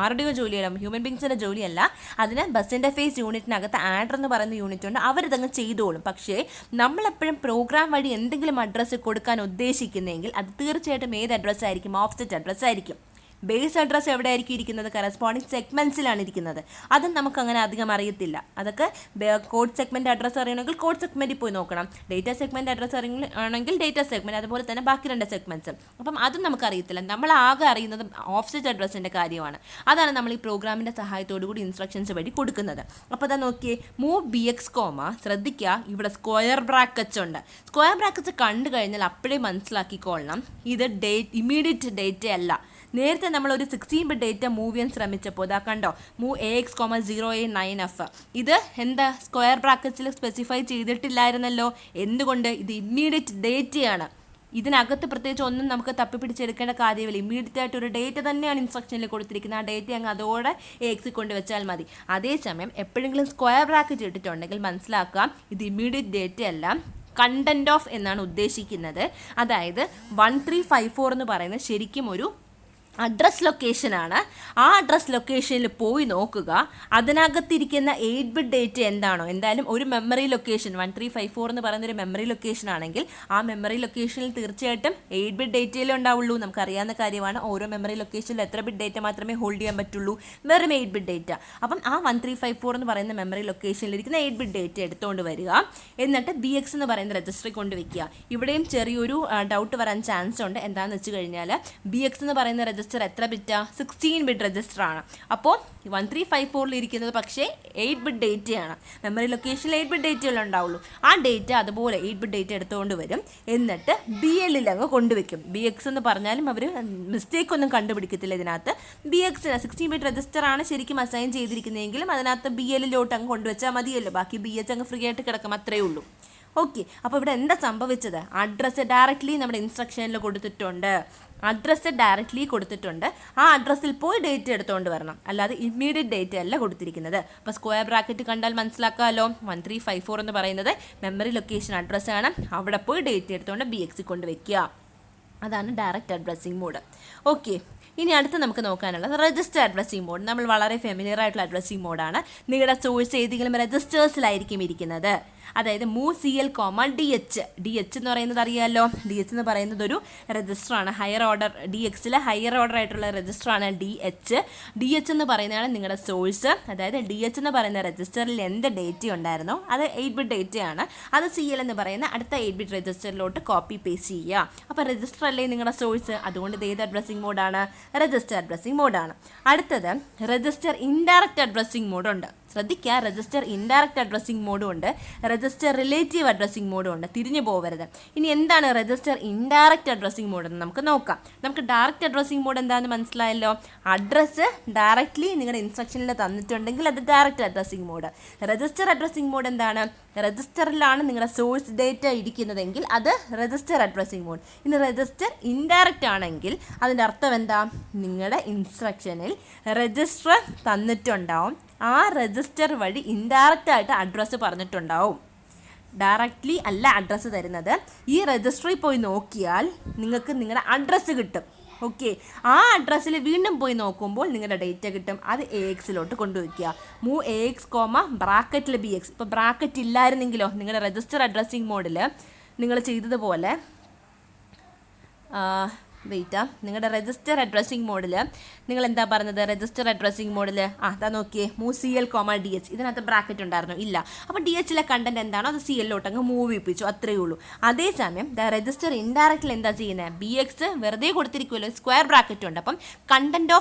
ആരുടെയോ ജോലിയല്ല, ഹ്യൂമൻ ബീങ്സിൻ്റെ ജോലിയല്ല. അതിന് ബസ് ഇൻ്റർഫേസ് യൂണിറ്റിനകത്ത് ആഡർ എന്ന് പറയുന്ന യൂണിറ്റ് ഉണ്ട്, അവരിതങ്ങ് ചെയ്തോളും. പക്ഷേ നമ്മളെപ്പോഴും പ്രോഗ്രാം വഴി എന്തെങ്കിലും അഡ്രസ്സ് കൊടുക്കാൻ ഉദ്ദേശിക്കുന്നെങ്കിൽ അത് തീർച്ചയായിട്ടും ഏത് അഡ്രസ്സായിരിക്കും? ഓഫ്സെറ്റ് അഡ്രസ്സായിരിക്കും. ബേസ് അഡ്രസ്സ് എവിടെ ആയിരിക്കും ഇരിക്കുന്നത്? കറസ്പോണ്ടിങ് സെഗ്മെൻറ്റ്സിലാണ് ഇരിക്കുന്നത്. അതും നമുക്കങ്ങനെ അധികം അറിയത്തില്ല. അതൊക്കെ കോഡ് സെഗ്മെൻറ്റ് അഡ്രസ്സ് അറിയണമെങ്കിൽ കോഡ് സെഗ്മെൻറ്റിൽ പോയി നോക്കണം. ഡേറ്റ സെഗ്മെൻറ്റ് അഡ്രസ്സ് ആണെങ്കിൽ ഡേറ്റ സെഗ്മെൻറ്റ്, അതുപോലെ തന്നെ ബാക്കി 2 സെഗ്മെൻറ്റ്സ്. അപ്പം അതും നമുക്കറിയത്തില്ല. നമ്മൾ ആകെ അറിയുന്നത് ഓഫ്സെറ്റ് അഡ്രസ്സിൻ്റെ കാര്യമാണ്. അതാണ് നമ്മൾ ഈ പ്രോഗ്രാമിൻ്റെ സഹായത്തോടു കൂടി ഇൻസ്ട്രക്ഷൻസ് വഴി കൊടുക്കുന്നത്. അപ്പോൾ അതാ നോക്കിയേ, മൂവ് BX, ശ്രദ്ധിക്കുക, ഇവിടെ സ്ക്വയർ ബ്രാക്കറ്റ്സ് ഉണ്ട്. സ്ക്വയർ ബ്രാക്കറ്റ്സ് കണ്ടു കഴിഞ്ഞാൽ അപ്പോഴേ മനസ്സിലാക്കിക്കൊള്ളണം ഇത് ഇമ്മീഡിയറ്റ് ഡേറ്റ അല്ല. നേരത്തെ നമ്മളൊരു 16-bit ഡേറ്റ മൂവ് ചെയ്യാൻ ശ്രമിച്ചപ്പോൾ ഇതാ കണ്ടോ, മൂവ് AX, 0A9F. ഇത് എന്താ സ്ക്വയർ ബ്രാക്കറ്റ്സിൽ സ്പെസിഫൈ ചെയ്തിട്ടില്ലായിരുന്നല്ലോ. എന്തുകൊണ്ട്? ഇത് ഇമ്മീഡിയറ്റ് ഡേറ്റയാണ്. ഇതിനകത്ത് പ്രത്യേകിച്ച് ഒന്നും നമുക്ക് തപ്പിപ്പിടിച്ചെടുക്കേണ്ട കാര്യമില്ല. ഇമ്മീഡിയറ്റ് ആയിട്ട് ഒരു ഡേറ്റ തന്നെയാണ് ഇൻസ്ട്രക്ഷനിൽ കൊടുത്തിരിക്കുന്നത്. ആ ഡേറ്റ അങ്ങ് അതോടെ AX കൊണ്ടുവച്ചാൽ മതി. അതേസമയം എപ്പോഴെങ്കിലും സ്ക്വയർ ബ്രാക്കറ്റ് ഇട്ടിട്ടുണ്ടെങ്കിൽ മനസ്സിലാക്കാം ഇത് ഇമ്മീഡിയറ്റ് ഡേറ്റ അല്ല, കണ്ടന്റ് ഓഫ് എന്നാണ് ഉദ്ദേശിക്കുന്നത്. അതായത് 1354 എന്ന് പറയുന്നത് ശരിക്കും ഒരു അഡ്രസ് ലൊക്കേഷനാണ്. ആ അഡ്രസ് ലൊക്കേഷനിൽ പോയി നോക്കുക, അതിനകത്തിരിക്കുന്ന 8-bit ഡേറ്റ എന്താണോ, എന്തായാലും ഒരു മെമ്മറി ലൊക്കേഷൻ 1354 എന്ന് പറയുന്നൊരു മെമ്മറി ലൊക്കേഷൻ ആണെങ്കിൽ ആ മെമ്മറി ലൊക്കേഷനിൽ തീർച്ചയായിട്ടും 8-bit ഡേറ്റയിലേ ഉണ്ടാവുള്ളൂ. നമുക്കറിയാവുന്ന കാര്യമാണ്, ഓരോ മെമ്മറി ലൊക്കേഷനിൽ എത്ര ബിറ്റ് ഡേറ്റ മാത്രമേ ഹോൾഡ് ചെയ്യാൻ പറ്റുള്ളൂ, വെറും 8-bit ഡേറ്റ. അപ്പം ആ 1354 എന്ന് പറയുന്ന മെമ്മറി ലൊക്കേഷനിലിരിക്കുന്ന 8-bit ഡേറ്റ എടുത്തുകൊണ്ട് വരിക, എന്നിട്ട് BX എന്ന് പറയുന്ന രജിസ്റ്ററിൽ കൊണ്ടുവയ്ക്കുക. ഇവിടെയും ചെറിയൊരു ഡൗട്ട് വരാൻ ചാൻസ് ഉണ്ട്. എന്താണെന്ന് വെച്ച് കഴിഞ്ഞാൽ BX എന്ന് പറയുന്ന രജിസ്റ്റർ എത്ര ബിറ്റാ, 16-bit രജിസ്റ്റർ ആണ്. അപ്പോൾ 1354 ഇരിക്കുന്നത് പക്ഷേ 8-bit ഡേറ്റയാണ്. മെമ്മറി ലൊക്കേഷനിൽ 8-bit ഡേറ്റയല്ലേ ഉണ്ടാവുള്ളൂ. ആ ഡേറ്റ അതുപോലെ 8-bit ഡേറ്റ എടുത്തുകൊണ്ട് വരും, എന്നിട്ട് BL അങ്ങ് കൊണ്ടുവയ്ക്കും. BX എന്ന് പറഞ്ഞാലും അവർ മിസ്റ്റേക്ക് ഒന്നും കണ്ടുപിടിക്കത്തില്ല ഇതിനകത്ത്. BX 16-bit രജിസ്റ്റർ ആണ് ശരിക്കും അസൈൻ ചെയ്തിരിക്കുന്നതെങ്കിലും അതിനകത്ത് BL അങ്ങ് കൊണ്ടുവച്ചാൽ മതിയല്ലോ, ബാക്കി BH അങ്ങ് ഫ്രീ ആയിട്ട് കിടക്കും, അത്രയേ ഉള്ളൂ. ഓക്കെ, അപ്പോൾ ഇവിടെ എന്താ സംഭവിച്ചത്, അഡ്രസ്സ് ഡയറക്റ്റ്ലി നമ്മുടെ ഇൻസ്ട്രക്ഷനിൽ കൊടുത്തിട്ടുണ്ട്. അഡ്രസ്സ് ഡയറക്റ്റ്ലി കൊടുത്തിട്ടുണ്ട്, ആ അഡ്രസ്സിൽ പോയി ഡേറ്റ് എടുത്തുകൊണ്ട് വരണം, അല്ലാതെ ഇമ്മീഡിയറ്റ് ഡേറ്റ് അല്ല കൊടുത്തിരിക്കുന്നത്. അപ്പോൾ സ്ക്വയർ ബ്രാക്കറ്റ് കണ്ടാൽ മനസ്സിലാക്കാമല്ലോ, 1354 എന്ന് പറയുന്നത് മെമ്മറി ലൊക്കേഷൻ അഡ്രസ്സാണ്, അവിടെ പോയി ഡേറ്റ് എടുത്തുകൊണ്ട് BX കൊണ്ട് വയ്ക്കുക. അതാണ് ഡയറക്റ്റ് അഡ്രസ്സിംഗ് മോഡ്. ഓക്കെ, ഇനി അടുത്ത് നമുക്ക് നോക്കാനുള്ളത് രജിസ്റ്റർ അഡ്രസ്സിംഗ് മോഡ്. നമ്മൾ വളരെ ഫെമിലിയർ ആയിട്ടുള്ള അഡ്രസ്സിംഗ് മോഡാണ്. നിങ്ങളുടെ സോഴ്സ് ഏതെങ്കിലും രജിസ്റ്റേഴ്സിലായിരിക്കും ഇരിക്കുന്നത്. അതായത് MOVCL, DH എന്ന് പറയുന്നത് അറിയാമല്ലോ. DH എന്ന് പറയുന്നത് ഒരു രജിസ്റ്ററാണ്, ഹയർ ഓർഡർ, DXലെ ഹയർ ഓർഡർ ആയിട്ടുള്ള രജിസ്റ്ററാണ് DH എന്ന് പറയുന്നതാണ് നിങ്ങളുടെ സോഴ്സ്. അതായത് DH എന്ന് പറയുന്ന രജിസ്റ്ററിൽ എന്ത് ഡേറ്റ ഉണ്ടായിരുന്നോ അത് 8-bit ഡേറ്റയാണ്, അത് CL എന്ന് പറയുന്ന അടുത്ത 8-bit രജിസ്റ്ററിലോട്ട് കോപ്പി പേസ്റ്റ് ചെയ്യുക. അപ്പോൾ രജിസ്റ്റർ അല്ലേ നിങ്ങളുടെ സോഴ്സ്, അതുകൊണ്ട് ഇത് ഏത് അഡ്രസ്സിംഗ് മോഡാണ്, രജിസ്റ്റർ അഡ്രസ്സിംഗ് മോഡാണ്. അടുത്തത് രജിസ്റ്റർ ഇൻഡയറക്റ്റ് അഡ്രസ്സിംഗ് മോഡുണ്ട്. ശ്രദ്ധിക്കുക, രജിസ്റ്റർ ഇൻഡയറക്റ്റ് അഡ്രസ്സിംഗ് മോഡും ഉണ്ട്, രജിസ്റ്റർ റിലേറ്റീവ് അഡ്രസ്സിംഗ് മോഡും ഉണ്ട്, തിരിഞ്ഞു പോകരുത്. ഇനി എന്താണ് രജിസ്റ്റർ ഇൻഡയറക്റ്റ് അഡ്രസ്സിംഗ് മോഡ് എന്ന് നമുക്ക് നോക്കാം. നമുക്ക് ഡയറക്റ്റ് അഡ്രസ്സിംഗ് മോഡ് എന്താണെന്ന് മനസ്സിലായല്ലോ. അഡ്രസ്സ് ഡയറക്റ്റ്ലി നിങ്ങളുടെ ഇൻസ്ട്രക്ഷനിൽ തന്നിട്ടുണ്ടെങ്കിൽ അത് direct addressing mode. Register addressing mode എന്താണ്, രജിസ്റ്ററിലാണ് നിങ്ങളുടെ സോഴ്സ് ഡേറ്റ ഇരിക്കുന്നതെങ്കിൽ അത് രജിസ്റ്റർ അഡ്രസ്സിംഗ് മോഡ്. ഇനി രജിസ്റ്റർ ഇൻഡയറക്റ്റ് ആണെങ്കിൽ അതിൻ്റെ അർത്ഥം എന്താ, നിങ്ങളുടെ ഇൻസ്ട്രക്ഷനിൽ രജിസ്റ്റർ തന്നിട്ടുണ്ടാവും, ആ രജിസ്റ്റർ വഴി ഇൻഡയറക്റ്റ് ആയിട്ട് അഡ്രസ്സ് പറഞ്ഞിട്ടുണ്ടാവും. ഡയറക്റ്റ്ലി അല്ല അഡ്രസ്സ് തരുന്നത്. ഈ രജിസ്റ്ററിൽ പോയി നോക്കിയാൽ നിങ്ങൾക്ക് നിങ്ങളുടെ അഡ്രസ്സ് കിട്ടും. ഓക്കെ, ആ അഡ്രസ്സിൽ വീണ്ടും പോയി നോക്കുമ്പോൾ നിങ്ങളുടെ ഡേറ്റ കിട്ടും, അത് AXലോട്ട് കൊണ്ടുവയ്ക്കുക. MOVAX, ബ്രാക്കറ്റിൽ BX. ഇപ്പോൾ ബ്രാക്കറ്റ് ഇല്ലായിരുന്നെങ്കിലോ നിങ്ങളുടെ രജിസ്റ്റർ അഡ്രസ്സിംഗ് മോഡിൽ നിങ്ങൾ ചെയ്തതുപോലെ നിങ്ങളുടെ രജിസ്റ്റർ അഡ്രസ്സിംഗ് മോഡിൽ നിങ്ങൾ എന്താ പറഞ്ഞത്, രജിസ്റ്റർ അഡ്രസ്സിംഗ് മോഡിൽ അതാ നോക്കിയേ, MOVCL, DH. ഇതിനകത്ത് ബ്രാക്കറ്റ് ഉണ്ടായിരുന്നു, ഇല്ല. അപ്പോൾ DHലെ കണ്ടന്റ് എന്താണോ അത് CLലോട്ട് അങ്ങ് മൂവ് ചെയ്യിപ്പിച്ചു, അത്രയേ ഉള്ളൂ. അതേസമയം രജിസ്റ്റർ ഇൻഡയറക്റ്റിൽ എന്താ ചെയ്യുന്നത്, BX വെറുതെ കൊടുത്തിരിക്കുമല്ലോ, സ്ക്വയർ ബ്രാക്കറ്റ് ഉണ്ട്, അപ്പം കണ്ടന്റ്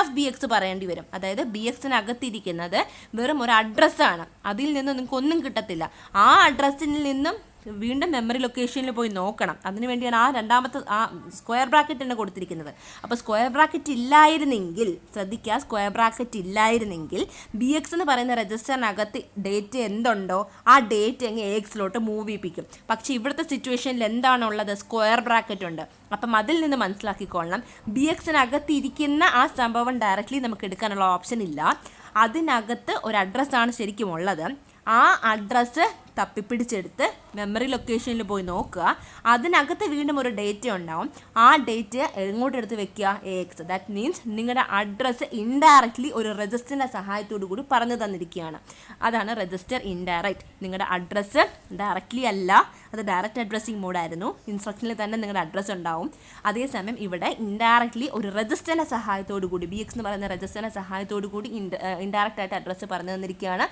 ഓഫ് BX പറയേണ്ടി വരും. അതായത് BXനകത്തിരിക്കുന്നത് വെറും ഒരു അഡ്രസ്സാണ്, അതിൽ നിന്ന് നിങ്ങൾക്ക് ഒന്നും കിട്ടത്തില്ല. ആ അഡ്രസ്സിൽ നിന്നും വീണ്ടും മെമ്മറി ലൊക്കേഷനിൽ പോയി നോക്കണം. അതിന് വേണ്ടിയാണ് ആ രണ്ടാമത്തെ ആ സ്ക്വയർ ബ്രാക്കറ്റ് തന്നെ കൊടുത്തിരിക്കുന്നത്. അപ്പോൾ സ്ക്വയർ ബ്രാക്കറ്റ് ഇല്ലായിരുന്നെങ്കിൽ, ശ്രദ്ധിക്കുക, സ്ക്വയർ ബ്രാക്കറ്റ് ഇല്ലായിരുന്നെങ്കിൽ BX എന്ന് പറയുന്ന രജിസ്റ്ററിനകത്ത് ഡേറ്റ് എന്തുണ്ടോ ആ ഡേറ്റ് അങ്ങ് AXലോട്ട് മൂവ് ചെയ്യിപ്പിക്കും. പക്ഷേ ഇവിടുത്തെ സിറ്റുവേഷനിൽ എന്താണുള്ളത്, സ്ക്വയർ ബ്രാക്കറ്റ് ഉണ്ട്. അപ്പം അതിൽ നിന്ന് മനസ്സിലാക്കിക്കൊള്ളണം, BXനകത്ത് ഇരിക്കുന്ന ആ സംഭവം ഡയറക്റ്റ്ലി നമുക്ക് എടുക്കാനുള്ള ഓപ്ഷൻ ഇല്ല. അതിനകത്ത് ഒരു അഡ്രസ്സാണ് ശരിക്കും ഉള്ളത്. ആ അഡ്രസ്സ് തപ്പിപ്പിടിച്ചെടുത്ത് മെമ്മറി ലൊക്കേഷനിൽ പോയി നോക്കുക, അതിനകത്ത് വീണ്ടും ഒരു ഡേറ്റ ഉണ്ടാവും. ആ ഡേറ്റ എങ്ങോട്ട് എടുത്ത് വെക്കുക, AX. ദാറ്റ് മീൻസ് നിങ്ങളുടെ അഡ്രസ്സ് ഇൻഡയറക്റ്റ്ലി ഒരു രജിസ്റ്ററിൻ്റെ സഹായത്തോടു കൂടി പറഞ്ഞു തന്നിരിക്കുകയാണ്. അതാണ് രജിസ്റ്റർ ഇൻഡയറക്റ്റ്. നിങ്ങളുടെ അഡ്രസ്സ് ഡയറക്റ്റ്ലി അല്ല, അത് ഡയറക്റ്റ് അഡ്രസ്സിംഗ് മോഡായിരുന്നു, ഇൻസ്ട്രക്ഷനിൽ തന്നെ നിങ്ങളുടെ അഡ്രസ്സ് ഉണ്ടാവും. അതേസമയം ഇവിടെ ഇൻഡയറക്റ്റ്ലി ഒരു രജിസ്റ്ററിൻ്റെ സഹായത്തോടു കൂടി, BX എന്ന് പറയുന്ന രജിസ്റ്ററിൻ്റെ സഹായത്തോടു കൂടി ഇൻഡയറക്റ്റ് ആയിട്ട് അഡ്രസ്സ് പറഞ്ഞു തന്നിരിക്കുകയാണ്.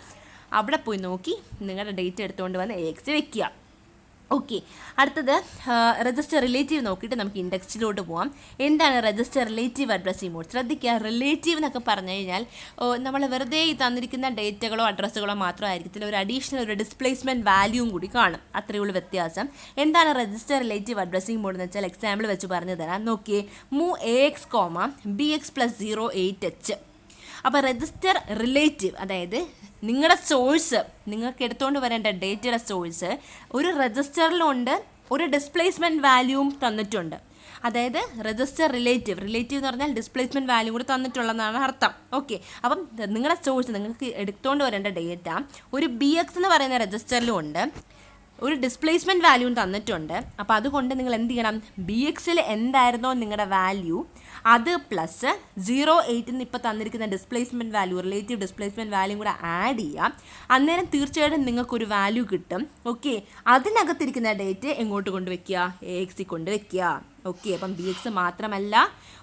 അവിടെ പോയി നോക്കി നിങ്ങളുടെ ഡേറ്റ് എടുത്തുകൊണ്ട് വന്ന് AX വെക്കുക. ഓക്കെ, അടുത്തത് രജിസ്റ്റർ റിലേറ്റീവ് നോക്കിയിട്ട് നമുക്ക് ഇൻഡെക്സിലോട്ട് പോകാം. എന്താണ് രജിസ്റ്റർ റിലേറ്റീവ് അഡ്രസ്സിംഗ് മോഡ്? ശ്രദ്ധിക്കുക, റിലേറ്റീവ് എന്നൊക്കെ പറഞ്ഞു കഴിഞ്ഞാൽ നമ്മൾ വെറുതെ ഈ തന്നിരിക്കുന്ന ഡേറ്റകളോ അഡ്രസ്സുകളോ മാത്രമായിരിക്കത്തില്ല, ഒരു അഡീഷണൽ ഒരു ഡിസ്പ്ലേസ്മെൻറ്റ് വാല്യൂവും കൂടി കാണും. അത്രയേ ഉള്ളൂ വ്യത്യാസം. എന്താണ് രജിസ്റ്റർ റിലേറ്റീവ് അഡ്രസ്സിംഗ് മോഡ് എന്ന് വെച്ചാൽ എക്സാമ്പിൾ വെച്ച് പറഞ്ഞു തരാം. നോക്കിയേ, MOVAX, BX + 08H. അപ്പോൾ രജിസ്റ്റർ റിലേറ്റീവ്, അതായത് നിങ്ങളുടെ സോഴ്സ്, നിങ്ങൾക്ക് എടുത്തുകൊണ്ട് വരേണ്ട ഡേറ്റയുടെ സോഴ്സ് ഒരു രജിസ്റ്ററിലുണ്ട്, ഒരു ഡിസ്പ്ലേസ്മെൻറ്റ് വാല്യൂവും തന്നിട്ടുണ്ട്. അതായത് രജിസ്റ്റർ റിലേറ്റീവ് എന്ന് പറഞ്ഞാൽ ഡിസ്പ്ലേസ്മെൻറ്റ് വാല്യൂ കൂടി തന്നിട്ടുള്ളതാണ് അർത്ഥം. ഓക്കെ, അപ്പം നിങ്ങളുടെ സോഴ്സ്, നിങ്ങൾക്ക് എടുത്തുകൊണ്ട് വരേണ്ട ഡേറ്റ ഒരു BX എന്ന് പറയുന്ന രജിസ്റ്ററിലും ഉണ്ട്, ഒരു ഡിസ്പ്ലേസ്മെൻറ്റ് വാല്യൂ തന്നിട്ടുണ്ട്. അപ്പോൾ അതുകൊണ്ട് നിങ്ങൾ എന്ത് ചെയ്യണം, ബി എക്സിൽ എന്തായിരുന്നോ നിങ്ങളുടെ വാല്യൂ അത് പ്ലസ് 0.8 ഇപ്പോൾ തന്നിരിക്കുന്ന displacement value, relative displacement value കൂടെ ആഡ് ചെയ്യാം. അന്നേരം തീർച്ചയായിട്ടും നിങ്ങൾക്കൊരു വാല്യൂ കിട്ടും. ഓക്കെ, അതിനകത്തിരിക്കുന്ന ഡേറ്റ് എങ്ങോട്ട് കൊണ്ടുവയ്ക്കുക, എ എക്സിൽ കൊണ്ടുവയ്ക്കുക. ഓക്കെ, അപ്പം ബി എക്സ് മാത്രമല്ല,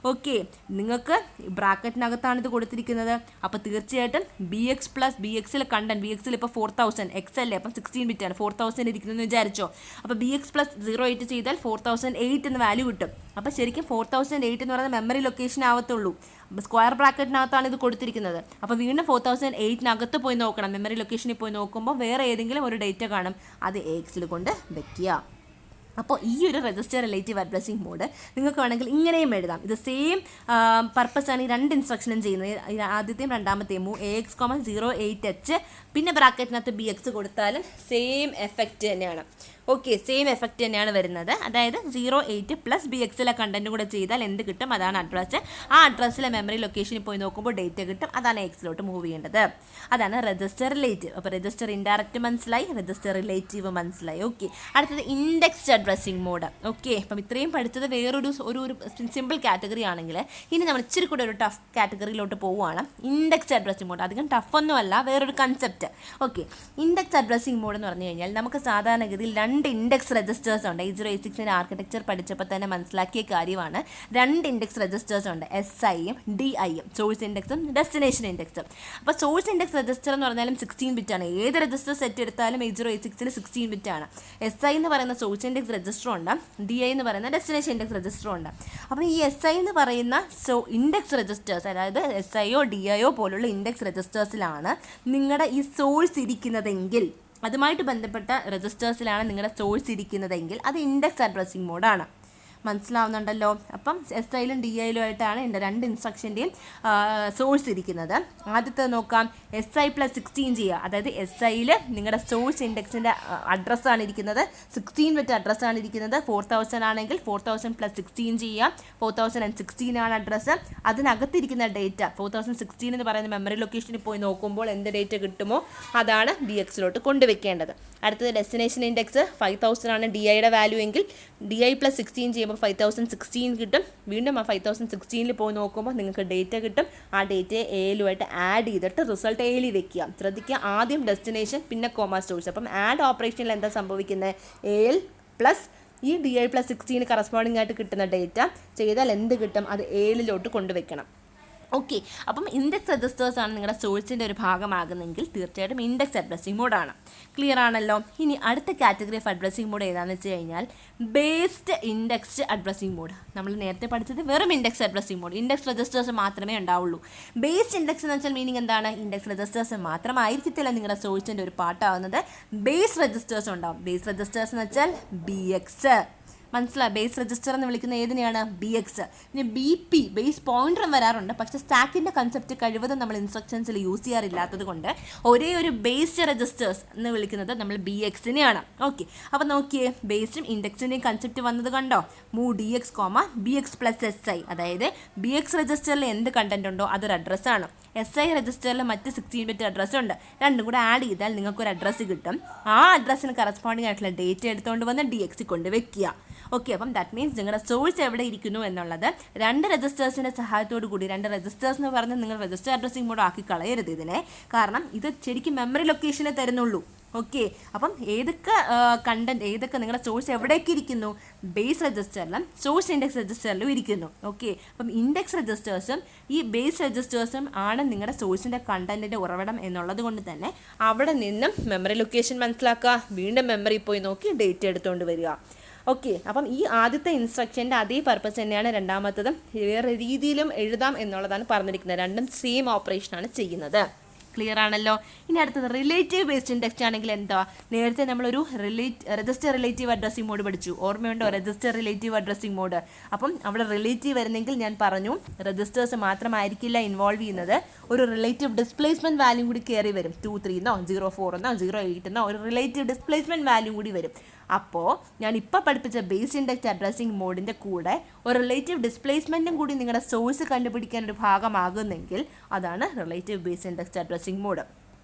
ഓക്കെ നിങ്ങൾക്ക് ബ്രാക്കറ്റിനകത്താണ് ഇത് കൊടുത്തിരിക്കുന്നത്. അപ്പോൾ തീർച്ചയായിട്ടും ബി എക്സ് പ്ലസ് ബി എക്സിൽ കണ്ടന്റ്, ബി എക്സിൽ ഇപ്പോൾ 4000 എക്സ് അല്ലേ, അപ്പം 16 ബിറ്റാണ്, 4000 ഇരിക്കുന്നതെന്ന് വിചാരിച്ചോ. അപ്പോൾ ബി എക്സ് പ്ലസ് 0.8 ചെയ്താൽ 4008 എന്ന വാല്യൂ കിട്ടും. അപ്പോൾ ശരിക്കും 4008 എന്ന് പറയുന്നത് മെമ്മറി ലൊക്കേഷൻ ആവത്തുള്ളൂ. സ്ക്വയർ ബ്രാക്കറ്റിനകത്താണ് ഇത് കൊടുത്തിരിക്കുന്നത്. അപ്പോൾ വീണ്ടും 4008 പോയി നോക്കണം. മെമ്മറി ലൊക്കേഷനിൽ പോയി നോക്കുമ്പോൾ വേറെ ഏതെങ്കിലും ഒരു ഡേറ്റ കാണും, അത് എ എക്സിൽ കൊണ്ട് വെക്കുക. അപ്പോൾ ഈ ഒരു രജിസ്റ്റർ റിലേറ്റീവ് അഡ്രസ്സിംഗ് മോഡ് നിങ്ങൾക്ക് വേണമെങ്കിൽ ഇങ്ങനെയും എഴുതാം. ഇത് സെയിം പർപ്പസാണ് ഈ രണ്ട് ഇൻസ്ട്രക്ഷനും ചെയ്യുന്നത്. ആദ്യത്തെയും രണ്ടാമത്തെയും എ എക്സ് 0.8h പിന്നെ ബ്രാക്കറ്റിനകത്ത് ബി എക്സ് കൊടുത്താലും സെയിം എഫക്റ്റ് തന്നെയാണ്. ഓക്കെ, സെയിം എഫക്റ്റ് തന്നെയാണ് വരുന്നത്. അതായത് 0.8 പ്ലസ് ബി എക്സിലെ കണ്ടൻറ്റും കൂടെ ചെയ്താൽ എന്ത് കിട്ടും, അതാണ് അഡ്രസ്സ്. ആ അഡ്രസ്സിലെ മെമ്മറി ലൊക്കേഷനിൽ പോയി നോക്കുമ്പോൾ ഡേറ്റ കിട്ടും. അതാണ് എക്സിലോട്ട് മൂവ് ചെയ്യേണ്ടത്. അതാണ് രജിസ്റ്റർ റിലേറ്റീവ്. അപ്പോൾ രജിസ്റ്റർ ഇൻഡയറക്റ്റ് മനസ്സിലായി, രജിസ്റ്റർ റിലേറ്റീവ് മനസ്സിലായി. ഓക്കെ, അടുത്തത് ഇൻഡെക്സ്ഡ് അഡ്രസ്സിംഗ് മോഡ്. ഓക്കെ, അപ്പം ഇത്രയും പഠിച്ചത് വേറൊരു ഒരു സിമ്പിൾ കാറ്റഗറി ആണെങ്കിൽ ഇനി നമ്മൾ ഇച്ചിരി കൂടെ ഒരു ടഫ് കാറ്റഗറിയിലോട്ട് പോവുകയാണ്. ഇൻഡെക്സ്ഡ് അഡ്രസ്സിംഗ് മോഡ് അധികം ടഫൊന്നുമല്ല, വേറൊരു concept. Okay, index addressing mode എന്ന് പറഞ്ഞു കഴിഞ്ഞാൽ നമുക്ക് സാധാരണഗതിയിൽ രണ്ട് ഇൻഡെക്സ് രജിസ്റ്റേഴ്സ് ഉണ്ട്. 8086 ആർക്കിടെക്ചർ പഠിച്ചപ്പോൾ തന്നെ മനസ്സിലാക്കിയ കാര്യമാണ്. രണ്ട് ഇൻഡെക്സ് രജിസ്റ്റേഴ്സ് ഉണ്ട്, SIയും DIയും, സോഴ്സ് ഇൻഡെക്സും ഡെസ്റ്റിനേഷൻ ഇൻഡെക്സും. അപ്പോൾ സോഴ്സ് ഇൻഡെക്സ് രജിസ്റ്റർ എന്ന് പറഞ്ഞാലും 16 ബിറ്റാണ്. ഏത് രജിസ്റ്റർ സെറ്റ് എടുത്താലും 8086 16 ബിറ്റാണ്. SI എന്ന് പറയുന്ന സോഴ്സ് ഇൻഡെക്സ് രജിസ്റ്ററും ഉണ്ട്, DI എന്ന് പറയുന്ന ഡെസ്റ്റിനേഷൻ ഇൻഡെക്സ് രജിസ്റ്ററും ഉണ്ട്. അപ്പോൾ ഈ SI എന്ന് പറയുന്ന ഇൻഡെക്സ് രജിസ്റ്റേഴ്സ്, അതായത് SIയോ DIയോ പോലുള്ള ഇൻഡെക്സ് രജിസ്റ്റേഴ്സിലാണ് നിങ്ങളുടെ ഈ സോഴ്സ് ഇരിക്കുന്നതെങ്കിൽ, അതുമായിട്ട് ബന്ധപ്പെട്ട രജിസ്റ്റേഴ്സിലാണ് നിങ്ങളുടെ സോഴ്സ് ഇരിക്കുന്നതെങ്കിൽ അത് ഇൻഡെക്സ് അഡ്രസ്സിംഗ് മോഡാണ്. മനസ്സിലാവുന്നുണ്ടല്ലോ. അപ്പം SIയിലും DIയിലും ആയിട്ടാണ് എൻ്റെ രണ്ട് ഇൻസ്ട്രക്ഷൻ്റെയും സോഴ്സ് ഇരിക്കുന്നത്. ആദ്യത്തെ നോക്കാം, SI+16 ചെയ്യുക. അതായത് SIയിൽ നിങ്ങളുടെ സോഴ്സ് ഇൻഡെക്സിൻ്റെ അഡ്രസ്സാണ് ഇരിക്കുന്നത്, 16 ബിറ്റ് അഡ്രസ്സാണ് ഇരിക്കുന്നത്. 4000 ആണെങ്കിൽ 4000+16 ചെയ്യുക. 4016 ആണ് അഡ്രസ്സ്. അതിനകത്തിരിക്കുന്ന ഡേറ്റ 4016 എന്ന് പറയുന്ന മെമ്മറി ലൊക്കേഷനിൽ പോയി നോക്കുമ്പോൾ എന്ത് ഡേറ്റ കിട്ടുമോ അതാണ് ബി എക്സിലോട്ട് കൊണ്ടുവയ്ക്കേണ്ടത്. അടുത്തത് ഡെസ്റ്റിനേഷൻ ഇൻഡെക്സ് 5000 ആണ് DIയുടെ വാല്യൂ എങ്കിൽ DI+16 ചെയ്യുമ്പോൾ 5016 കിട്ടും. വീണ്ടും ആ 5016 പോയി നോക്കുമ്പോൾ നിങ്ങൾക്ക് ഡേറ്റ കിട്ടും. ആ ഡേറ്റയെ എയിലുമായിട്ട് ആഡ് ചെയ്തിട്ട് റിസൾട്ട് എയിൽ വെക്കുക. ശ്രദ്ധിക്കുക, ആദ്യം ഡെസ്റ്റിനേഷൻ പിന്നെ കോമ സോഴ്സ്. അപ്പം ആഡ് ഓപ്പറേഷനിൽ എന്താ സംഭവിക്കുന്നത്, എയിൽ പ്ലസ് ഈ DI+16 കറസ്പോണ്ടിങ് ആയിട്ട് കിട്ടുന്ന ഡേറ്റ ചെയ്താൽ എന്ത് കിട്ടും, അത് എയിലോട്ട് കൊണ്ടുവയ്ക്കണം. ഓക്കെ, അപ്പം ഇൻഡെക്സ് രജിസ്റ്റേഴ്സാണ് നിങ്ങളുടെ സോഴ്സിൻ്റെ ഒരു ഭാഗമാകുന്നെങ്കിൽ തീർച്ചയായിട്ടും ഇൻഡെക്സ് അഡ്രസ്സിംഗ് മോഡാണ്. ക്ലിയർ ആണല്ലോ. ഇനി അടുത്ത കാറ്റഗറി ഓഫ് അഡ്രസ്സിംഗ് മോഡ് ഏതാണെന്ന് വെച്ച് കഴിഞ്ഞാൽ ബേസ്ഡ് ഇൻഡെക്സ്ഡ് അഡ്രസ്സിംഗ് മോഡ്. നമ്മൾ നേരത്തെ പഠിച്ചത് വെറും index addressing mode, index registers മാത്രമേ ഉണ്ടാവുള്ളൂ. ബേസ്ഡ് ഇൻഡെക്സ് എന്ന് വെച്ചാൽ മീനിങ് എന്താണ്, ഇൻഡെക്സ് രജിസ്റ്റേഴ്സ് മാത്രമായിരിക്കത്തില്ല നിങ്ങളുടെ സോഴ്സിൻ്റെ ഒരു പാർട്ടാവുന്നത്, ബേസ് രജിസ്റ്റേഴ്സ് ഉണ്ടാവും. ബേസ് രജിസ്റ്റേഴ്സ് എന്ന് വെച്ചാൽ BX, മനസ്സിലായി. ബേസ് രജിസ്റ്റർ എന്ന് വിളിക്കുന്ന ഏതിനെയാണ്, BX. പിന്നെ BP ബേസ് പോയിന്ററും വരാറുണ്ട്, പക്ഷേ സ്റ്റാക്കിൻ്റെ കൺസെപ്റ്റ് കഴിവതും നമ്മൾ ഇൻസ്ട്രക്ഷൻസിൽ യൂസ് ചെയ്യാറില്ലാത്തത് കൊണ്ട് ഒരേ ഒരു ബേസ് രജിസ്റ്റേഴ്സ് എന്ന് വിളിക്കുന്നത് നമ്മൾ BXനെയാണ്. ഓക്കെ, അപ്പോൾ നോക്കിയേ, ബേസും ഇൻഡെക്സിൻ്റെയും കൺസെപ്റ്റ് വന്നത് കണ്ടോ, DX, BX+SI. അതായത് BX രജിസ്റ്ററിൽ എന്ത് കണ്ടന്റ് ഉണ്ടോ അതൊരു അഡ്രസ്സാണ്. SI രജിസ്റ്ററിൽ മറ്റ് 16 ബിറ്റ് അഡ്രസ്സ് ഉണ്ട്. രണ്ടും കൂടെ ആഡ് ചെയ്താൽ നിങ്ങൾക്കൊരു അഡ്രസ്സ് കിട്ടും. ആ അഡ്രസ്സിന് കറസ്പോണ്ടിങ് ആയിട്ടുള്ള ഡേറ്റ എടുത്തുകൊണ്ട് വന്ന് DX കൊണ്ട് വെക്കുക. ഓക്കെ, അപ്പം ദാറ്റ് മീൻസ് നിങ്ങളുടെ സോഴ്സ് എവിടെ ഇരിക്കുന്നു എന്നുള്ളത് രണ്ട് രജിസ്റ്റേഴ്സിൻ്റെ സഹായത്തോടു കൂടി, രണ്ട് രജിസ്റ്റേഴ്സ് എന്ന് പറഞ്ഞാൽ നിങ്ങൾ രജിസ്റ്റർ അഡ്രസ്സിംഗ് മോഡ് ആക്കി കളയരുത് ഇതിനെ, കാരണം ഇത് ശരിക്കും മെമ്മറി ലൊക്കേഷനെ തരുന്നുള്ളൂ. ഓക്കെ, അപ്പം ഏതൊക്കെ കണ്ടന്റ്, ഏതൊക്കെ നിങ്ങളുടെ സോഴ്സ് എവിടേക്ക് ഇരിക്കുന്നു, ബേസ് രജിസ്റ്ററിലും സോഴ്സ് ഇൻഡെക്സ് രജിസ്റ്ററിലും ഇരിക്കുന്നു. ഓക്കെ, അപ്പം ഇൻഡെക്സ് രജിസ്റ്റേഴ്സും ഈ ബേസ് രജിസ്റ്റേഴ്സും ആണ് നിങ്ങളുടെ സോഴ്സിൻ്റെ കണ്ടന്റിൻ്റെ ഉറവിടം എന്നുള്ളത് കൊണ്ട് തന്നെ അവിടെ നിന്നും മെമ്മറി ലൊക്കേഷൻ മനസ്സിലാക്കുക, വീണ്ടും മെമ്മറി പോയി നോക്കി ഡേറ്റ എടുത്തുകൊണ്ട് വരിക. ഓക്കെ, അപ്പം ഈ ആദ്യത്തെ ഇൻസ്ട്രക്ഷൻ്റെ അതേ പർപ്പസ് തന്നെയാണ് രണ്ടാമത്തതും, വേറെ രീതിയിലും എഴുതാം എന്നുള്ളതാണ് പറഞ്ഞിരിക്കുന്നത്. രണ്ടും സെയിം ഓപ്പറേഷനാണ് ചെയ്യുന്നത്. ക്ലിയർ ആണല്ലോ. ഇനി അടുത്തത് റിലേറ്റീവ് ബേസ്ഡ് ഇൻഡെക്സ് ആണെങ്കിൽ എന്താ, നേരത്തെ നമ്മളൊരു രജിസ്റ്റർ റിലേറ്റീവ് അഡ്രസ്സിംഗ് മോഡ് പഠിച്ചു, ഓർമ്മയുണ്ടോ, രജിസ്റ്റർ റിലേറ്റീവ് അഡ്രസ്സിംഗ് മോഡ്. അപ്പം അവിടെ റിലേറ്റീവ് വരുന്നെങ്കിൽ ഞാൻ പറഞ്ഞു രജിസ്റ്റേഴ്സ് മാത്രമായിരിക്കില്ല ഇൻവോൾവ് ചെയ്യുന്നത്, ഒരു റിലേറ്റീവ് ഡിസ്പ്ലേസ്മെൻറ്റ് വാല്യൂ കൂടി കയറി വരും. 23 04 08 ഒരു റിലേറ്റീവ് ഡിസ്പ്ലേസ്മെൻറ്റ് വാല്യൂ കൂടി വരും. അപ്പോൾ ഞാൻ ഇപ്പോൾ പഠിപ്പിച്ച ബേസ് ഇൻഡെക്സ് അഡ്രസ്സിംഗ് മോഡിൻ്റെ കൂടെ ഒരു റിലേറ്റീവ് ഡിസ്പ്ലേസ്മെൻറ്റും കൂടി നിങ്ങളുടെ സോഴ്സ് കണ്ടുപിടിക്കാൻ ഒരു ഭാഗമാകുന്നെങ്കിൽ അതാണ് relative base index addressing mode.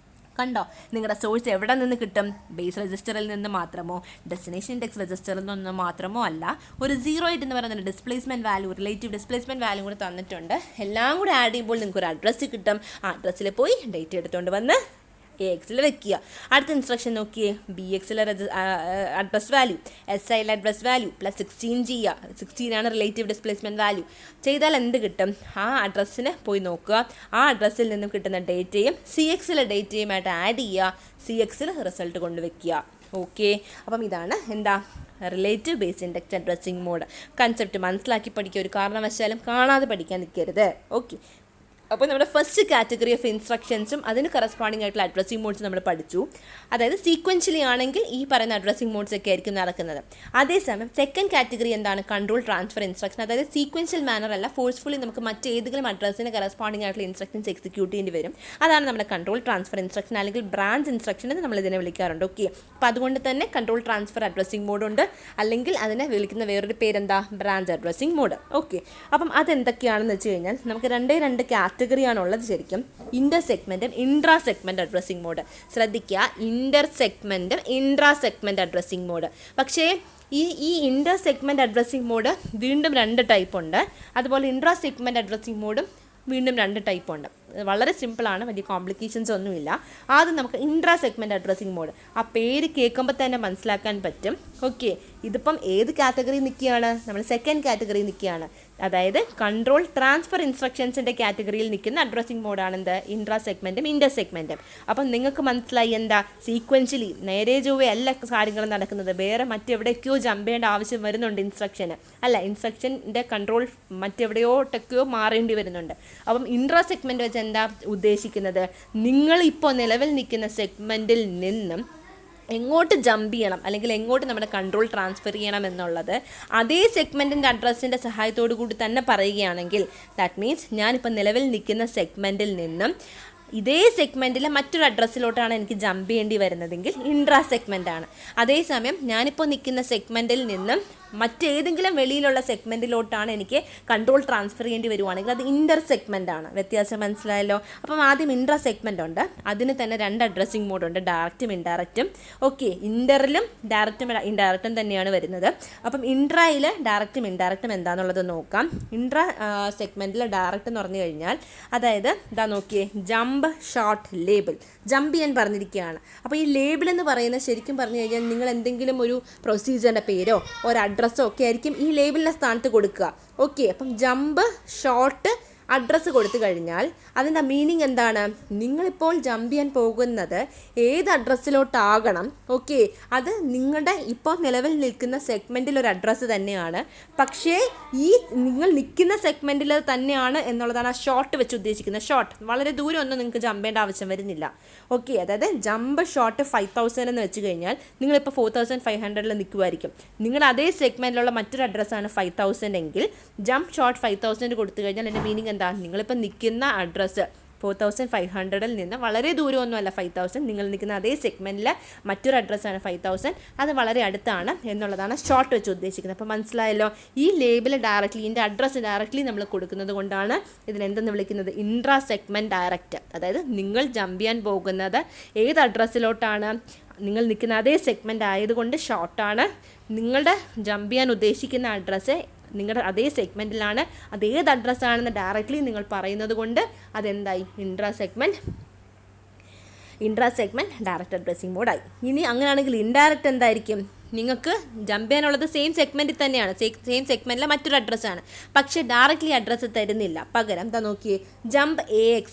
കണ്ടോ, നിങ്ങളുടെ സോഴ്സ് എവിടെ നിന്ന് കിട്ടും? ബേസ് രജിസ്റ്ററിൽ നിന്ന് മാത്രമോ ഡെസ്റ്റിനേഷൻ ഇൻഡെക്സ് രജിസ്റ്ററിൽ നിന്ന് മാത്രമോ അല്ല, ഒരു 0.8 എന്ന് പറയുന്ന displacement value, relative displacement value കൂടെ തന്നിട്ടുണ്ട്. എല്ലാം കൂടെ ആഡ് ചെയ്യുമ്പോൾ നിങ്ങൾക്ക് ഒരു അഡ്രസ്സ് കിട്ടും. ആ അഡ്രസ്സിൽ പോയി ഡേറ്റ് എടുത്തുകൊണ്ട് വന്ന് AXൽ വെക്കുക. അടുത്ത ഇൻസ്ട്രക്ഷൻ നോക്കിയേ, BXലെ അഡ്രസ് വാല്യൂ, SIലെ അഡ്രസ് വാല്യൂ പ്ലസ് 16 ചെയ്യുക. 16 റിലേറ്റീവ് ഡിസ്പ്ലേസ്മെൻറ്റ് വാല്യൂ ചെയ്താൽ എന്ത് കിട്ടും? ആ അഡ്രസ്സിന് പോയി നോക്കുക. ആ അഡ്രസ്സിൽ നിന്നും കിട്ടുന്ന ഡേറ്റയും CXലെ ഡേറ്റയുമായിട്ട് ആഡ് ചെയ്യുക. CXൽ റിസൾട്ട് കൊണ്ടുവയ്ക്കുക. ഓക്കെ, അപ്പം ഇതാണ് എന്താ relative base index addressing mode. Concept മനസ്സിലാക്കി പഠിക്കുക, ഒരു കാരണവശാലും കാണാതെ പഠിക്കാൻ നിൽക്കരുത്. ഓക്കെ, അപ്പോൾ നമ്മുടെ ഫസ്റ്റ് കാറ്റഗറി ഓഫ് ഇൻസ്ട്രക്ഷൻസും അതിന് കറസ്പോണ്ടിങ് ആയിട്ടുള്ള അഡ്രസ്സിംഗ് മോഡ്സ് നമ്മൾ പഠിച്ചു. അതായത് സീക്വൻഷ്യലി ആണെങ്കിൽ ഈ പറയുന്ന അഡ്രസ്സിംഗ് മോഡ്സ് ഒക്കെ ആയിരിക്കും നടക്കുന്നത്. അതേസമയം സെക്കൻഡ് കാറ്റഗറി എന്താണ്? Control transfer instruction. അതായത് സീക്വൻഷ്യൽ മാനർ അല്ല, ഫോഴ്സ്ഫുള്ളി നമുക്ക് മറ്റേതെങ്കിലും അഡ്രസ്സിന് കറസ്പോണ്ടിങ് ആയിട്ടുള്ള ഇൻസ്ട്രക്ഷൻസ് എക്സിക്യൂട്ട് ചെയ്യേണ്ടി വരും. അതാണ് നമ്മുടെ കൺട്രോൾ ട്രാൻസ്ഫർ ഇൻസ്ട്രക്ഷൻ അല്ലെങ്കിൽ ബ്രാഞ്ച് ഇൻസ്ട്രക്ഷൻ എന്ന് നമ്മൾ ഇതിനെ വിളിക്കാറുണ്ട്. ഓക്കെ, അപ്പോൾ അതുകൊണ്ട് തന്നെ കൺട്രോൾ ട്രാൻസ്ഫർ അഡ്രസ്സിംഗ് മോഡുണ്ട്, അല്ലെങ്കിൽ അതിനെ വിളിക്കുന്ന വേറൊരു പേരെന്താ? Branch addressing mode. ഓക്കെ, അപ്പം അതെന്തൊക്കെയാണെന്ന് വെച്ച് കഴിഞ്ഞാൽ നമുക്ക് രണ്ട് കാറ്റഗറിയാണുള്ളത് ശരിക്കും. ഇൻ്റർ സെഗ്മെൻറ്റും ഇൻട്രാ സെഗ്മെൻറ്റ് അഡ്രസ്സിംഗ് മോഡ്. ശ്രദ്ധിക്കുക, ഇൻ്റർ സെഗ്മെൻറ്റും ഇൻട്രാ സെഗ്മെൻറ്റ് അഡ്രസ്സിംഗ് മോഡ്. പക്ഷേ ഈ ഇൻ്റർ സെഗ്മെൻറ്റ് അഡ്രസ്സിംഗ് മോഡ് വീണ്ടും 2 ടൈപ്പ് ഉണ്ട്. അതുപോലെ ഇൻട്രാ സെഗ്മെൻറ്റ് അഡ്രസ്സിംഗ് മോഡും വീണ്ടും 2 ടൈപ്പ് ഉണ്ട്. വളരെ സിമ്പിളാണ്, വലിയ കോംപ്ലിക്കേഷൻസ് ഒന്നുമില്ല. ആദ്യം നമുക്ക് ഇൻട്രാ സെഗ്മെൻറ്റ് അഡ്രസ്സിംഗ് മോഡ്. ആ പേര് കേൾക്കുമ്പോൾ തന്നെ മനസ്സിലാക്കാൻ പറ്റും. ഓക്കെ, ഇതിപ്പം ഏത് കാറ്റഗറി നിൽക്കുകയാണ്? നമ്മൾ സെക്കൻഡ് കാറ്റഗറി നിൽക്കുകയാണ്. അതായത് കൺട്രോൾ ട്രാൻസ്ഫർ ഇൻസ്ട്രക്ഷൻസിൻ്റെ കാറ്റഗറിയിൽ നിൽക്കുന്ന അഡ്രസ്സിംഗ് മോഡാണ് എന്ത്? ഇൻട്രാ സെഗ്മെൻറ്റും ഇൻ്റർ സെഗ്മെൻറ്റും. അപ്പം നിങ്ങൾക്ക് മനസ്സിലായി എന്താ? സീക്വൻഷ്യലി നേരെ ചൊവ്വേ അല്ല കാര്യങ്ങൾ നടക്കുന്നത്, വേറെ മറ്റെവിടേക്കോ ജമ്പ് ചെയ്യേണ്ട ആവശ്യം വരുന്നുണ്ട് ഇൻസ്ട്രക്ഷന്. അല്ല, ഇൻസ്ട്രക്ഷൻ്റെ കൺട്രോൾ മറ്റെവിടെയോട്ടൊക്കെയോ മാറേണ്ടി വരുന്നുണ്ട്. അപ്പം ഇൻട്രാ സെഗ്മെൻറ്റ് വെച്ച് എന്താ ഉദ്ദേശിക്കുന്നത്? നിങ്ങളിപ്പോൾ നിലവിൽ നിൽക്കുന്ന സെഗ്മെൻറ്റിൽ നിന്നും എങ്ങോട്ട് ജമ്പ് ചെയ്യണം അല്ലെങ്കിൽ എങ്ങോട്ട് നമ്മുടെ കൺട്രോൾ ട്രാൻസ്ഫർ ചെയ്യണം എന്നുള്ളത് അതേ സെഗ്മെൻറ്റിൻ്റെ അഡ്രസ്സിൻ്റെ സഹായത്തോടു കൂടി തന്നെ പറയുകയാണെങ്കിൽ, ദാറ്റ് മീൻസ് ഞാനിപ്പോൾ നിലവിൽ നിൽക്കുന്ന സെഗ്മെൻറ്റിൽ നിന്നും ഇതേ സെഗ്മെൻറ്റിലെ മറ്റൊരു അഡ്രസ്സിലോട്ടാണ് എനിക്ക് ജമ്പ് ചെയ്യേണ്ടി വരുന്നതെങ്കിൽ ഇൻട്രാ സെഗ്മെൻ്റ് ആണ്. അതേസമയം ഞാനിപ്പോൾ നിൽക്കുന്ന സെഗ്മെൻറ്റിൽ നിന്നും മറ്റേതെങ്കിലും വെളിയിലുള്ള സെഗ്മെൻറ്റിലോട്ടാണ് എനിക്ക് കൺട്രോൾ ട്രാൻസ്ഫർ ചെയ്യേണ്ടി വരുവാണെങ്കിൽ അത് ഇൻ്റർ സെഗ്മെൻ്റ് ആണ്. വ്യത്യാസം മനസ്സിലായല്ലോ? അപ്പം ആദ്യം ഇൻട്രാ സെഗ്മെൻ്റ് ഉണ്ട്, അതിന് തന്നെ 2 അഡ്രസ്സിംഗ് മോഡുണ്ട്, ഡയറക്റ്റും ഇൻഡയറക്റ്റും. ഓക്കെ, ഇൻ്ററിലും ഡയറക്റ്റും ഇൻഡയറക്റ്റും തന്നെയാണ് വരുന്നത്. അപ്പം ഇൻട്രായിൽ ഡയറക്റ്റും ഇൻഡയറക്റ്റും എന്താണെന്നുള്ളത് നോക്കാം. ഇൻട്രാ സെഗ്മെൻറ്റിൽ ഡയറക്റ്റ് എന്ന് പറഞ്ഞു കഴിഞ്ഞാൽ, അതായത് ഇതാ നോക്കിയേ, ജമ്പ് ഷോർട്ട് ലേബിൾ, ജമ്പ് ചെയ്യാൻ പറഞ്ഞിരിക്കുകയാണ്. അപ്പോൾ ഈ ലേബിൾ എന്ന് പറയുന്നത് ശരിക്കും പറഞ്ഞു കഴിഞ്ഞാൽ നിങ്ങൾ എന്തെങ്കിലും ഒരു പ്രൊസീജിയറിൻ്റെ പേരോ ഒരു അഡ്രസ്സോ ഒക്കെ ആയിരിക്കും ഈ ലേബിളിൻ്റെ സ്ഥാനത്ത് കൊടുക്കുക. ഓക്കെ, അപ്പം ജമ്പ് ഷോർട്ട് അഡ്രസ്സ് കൊടുത്തു കഴിഞ്ഞാൽ അതിൻ്റെ മീനിങ് എന്താണ്? നിങ്ങളിപ്പോൾ ജമ്പ് ചെയ്യാൻ പോകുന്നത് ഏത് അഡ്രസ്സിലോട്ടാകണം? ഓക്കെ, അത് നിങ്ങളുടെ ഇപ്പോൾ നിലവിൽ നിൽക്കുന്ന സെഗ്മെൻറ്റിൽ ഒരു അഡ്രസ്സ് തന്നെയാണ്, പക്ഷേ ഈ നിങ്ങൾ നിൽക്കുന്ന സെഗ്മെൻറ്റിൽ തന്നെയാണ് എന്നുള്ളതാണ് ആ ഷോർട്ട് വെച്ച് ഉദ്ദേശിക്കുന്നത്. ഷോർട്ട് വളരെ ദൂരം ഒന്നും നിങ്ങൾക്ക് ജമ്പ് ചെയ്യേണ്ട ആവശ്യം വരുന്നില്ല. ഓക്കെ, അതായത് ജമ്പ് ഷോർട്ട് 5000 എന്ന് വെച്ച് കഴിഞ്ഞാൽ നിങ്ങളിപ്പോൾ 4500 നിൽക്കുമായിരിക്കും. നിങ്ങളുടെ അതേ സെഗ്മെൻറ്റിലുള്ള മറ്റൊരു അഡ്രസ്സാണ് 5000 എങ്കിൽ ജമ്പ് ഷോർട്ട് 5000 കൊടുത്തു കഴിഞ്ഞാൽ എൻ്റെ മീനിങ് എന്താ? നിങ്ങളിപ്പോൾ നിൽക്കുന്ന അഡ്രസ്സ് 4500 നിന്ന് വളരെ ദൂരമൊന്നുമല്ല 5000, നിങ്ങൾ നിൽക്കുന്ന അതേ സെഗ്മെൻറ്റിൽ മറ്റൊരു അഡ്രസ്സാണ് 5000, അത് വളരെ അടുത്താണ് എന്നുള്ളതാണ് ഷോർട്ട് വെച്ച് ഉദ്ദേശിക്കുന്നത്. അപ്പോൾ മനസ്സിലായല്ലോ? ഈ ലേബിൾ ഡയറക്റ്റ്ലി, ഇതിൻ്റെ അഡ്രസ്സ് ഡയറക്റ്റ്ലി നമ്മൾ കൊടുക്കുന്നത് കൊണ്ടാണ് ഇതിനെന്തെന്ന് വിളിക്കുന്നത്? Intra segment direct. അതായത് നിങ്ങൾ ജമ്പ് ചെയ്യാൻ പോകുന്നത് ഏത് അഡ്രസ്സിലോട്ടാണ്? നിങ്ങൾ നിൽക്കുന്ന അതേ സെഗ്മെൻറ്റ് ആയതുകൊണ്ട് ഷോർട്ടാണ്. നിങ്ങളുടെ ജമ്പ് ചെയ്യാൻ ഉദ്ദേശിക്കുന്ന അഡ്രസ്സ് നിങ്ങളുടെ അതേ സെഗ്മെൻറ്റിലാണ്, അതേത് അഡ്രസ്സാണെന്ന് ഡയറക്റ്റ്ലി നിങ്ങൾ പറയുന്നത് കൊണ്ട് അതെന്തായി? ഇൻട്രാ സെഗ്മെൻറ്റ് ഡയറക്റ്റ് അഡ്രസ്സിംഗ് മോഡായി. ഇനി അങ്ങനെയാണെങ്കിൽ ഇൻഡയറക്റ്റ് എന്തായിരിക്കും? നിങ്ങൾക്ക് ജമ്പ് ചെയ്യാനുള്ളത് സെയിം സെഗ്മെൻറ്റിൽ തന്നെയാണ്, സെയിം സെഗ്മെൻറ്റിലെ മറ്റൊരു അഡ്രസ്സാണ്, പക്ഷേ ഡയറക്റ്റ്ലി അഡ്രസ്സ് തരുന്നില്ല. പകരം എന്താ നോക്കിയേ, ജമ്പ് AX,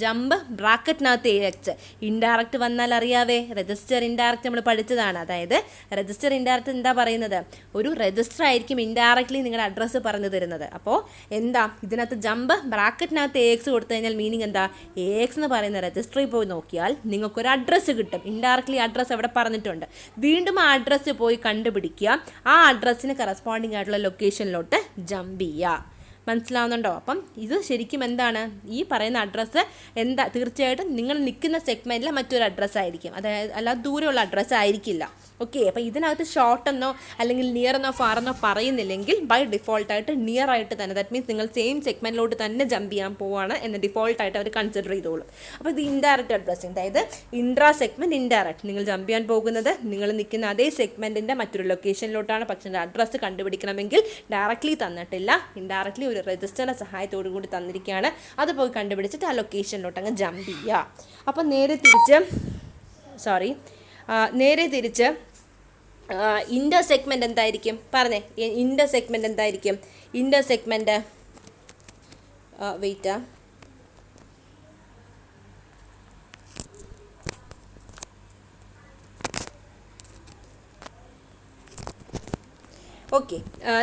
ജമ്പ് ബ്രാക്കറ്റിനകത്ത് AX. ഇൻഡയറക്റ്റ് വന്നാൽ അറിയാവേ, രജിസ്റ്റർ ഇൻഡയറക്റ്റ് നമ്മൾ പഠിച്ചതാണ്. അതായത് രജിസ്റ്റർ ഇൻഡയറക്റ്റ് എന്താ പറയുന്നത്? ഒരു രജിസ്റ്റർ ആയിരിക്കും ഇൻഡയറക്റ്റ്ലി നിങ്ങളുടെ അഡ്രസ്സ് പറഞ്ഞു തരുന്നത്. അപ്പോൾ എന്താ ഇതിനകത്ത് ജമ്പ് ബ്രാക്കറ്റിനകത്ത് AX കൊടുത്തു കഴിഞ്ഞാൽ മീനിങ് എന്താ? AX എന്ന് പറയുന്ന രജിസ്റ്ററിൽ പോയി നോക്കിയാൽ നിങ്ങൾക്കൊരു അഡ്രസ്സ് കിട്ടും. ഇൻഡയറക്റ്റ്ലി അഡ്രസ്സ് എവിടെ പറഞ്ഞിട്ടുണ്ട്, വീണ്ടും ആ അഡ്രസ്സ് പോയി കണ്ടുപിടിക്കുക, ആ അഡ്രസ്സിന് കറസ്പോണ്ടിങ് ആയിട്ടുള്ള ലൊക്കേഷനിലോട്ട് ജമ്പ് ചെയ്യുക. മനസ്സിലാവുന്നുണ്ടോ? അപ്പം ഇത് ശരിക്കും എന്താണ്, ഈ പറയുന്ന അഡ്രസ്സ് എന്താ, തീർച്ചയായിട്ടും നിങ്ങൾ നിൽക്കുന്ന സെഗ്മെൻറ്റിലെ മറ്റൊരു അഡ്രസ്സായിരിക്കും, അതായത് അല്ലാതെ ദൂരമുള്ള അഡ്രസ്സ് ആയിരിക്കില്ല. ഓക്കെ, അപ്പോൾ ഇതിനകത്ത് ഷോർട്ടെന്നോ അല്ലെങ്കിൽ നിയർ എന്നോ ഫാർ എന്നോ പറയുന്നില്ലെങ്കിൽ ബൈ ഡിഫോൾട്ടായിട്ട് നിയർ ആയിട്ട് തന്നെ, ദാറ്റ് മീൻസ് നിങ്ങൾ സെയിം സെഗ്മെൻറ്റിലോട്ട് തന്നെ ജമ്പ് ചെയ്യാൻ പോവുകയാണ് എന്ന് ഡിഫോൾട്ടായിട്ട് അവർ കൺസിഡർ ചെയ്തോളും. അപ്പോൾ ഇത് ഇൻഡയറക്റ്റ് അഡ്രസ്സിംഗ്, അതായത് ഇൻട്രാ സെഗ്മെൻറ്റ് ഇൻഡയറക്റ്റ്, നിങ്ങൾ ജമ്പ് ചെയ്യാൻ പോകുന്നത് നിങ്ങൾ നിൽക്കുന്ന അതേ സെഗ്മെൻറ്റിൻ്റെ മറ്റൊരു ലൊക്കേഷനിലോട്ടാണ്. പക്ഷേ അഡ്രസ്സ് കണ്ടുപിടിക്കണമെങ്കിൽ ഡയറക്റ്റ്ലി തന്നിട്ടില്ല, ഇൻഡയറക്റ്റ്ലി ഒരു രജിസ്റ്ററിൻ്റെ സഹായത്തോടു കൂടി തന്നിരിക്കുകയാണ്. അത് പോയി കണ്ടുപിടിച്ചിട്ട് ആ ലൊക്കേഷനിലോട്ട് അങ്ങ് ജമ്പ് ചെയ്യുക. അപ്പം നേരെ തിരിച്ച് ഇൻഡർ സെഗ്മെൻറ്റ് എന്തായിരിക്കും പറഞ്ഞേ? ഇൻഡർ സെഗ്മെൻറ്റ് എന്തായിരിക്കും? ഇൻഡർ സെഗ്മെൻറ്റ് വെയിറ്റാ, ഓക്കെ,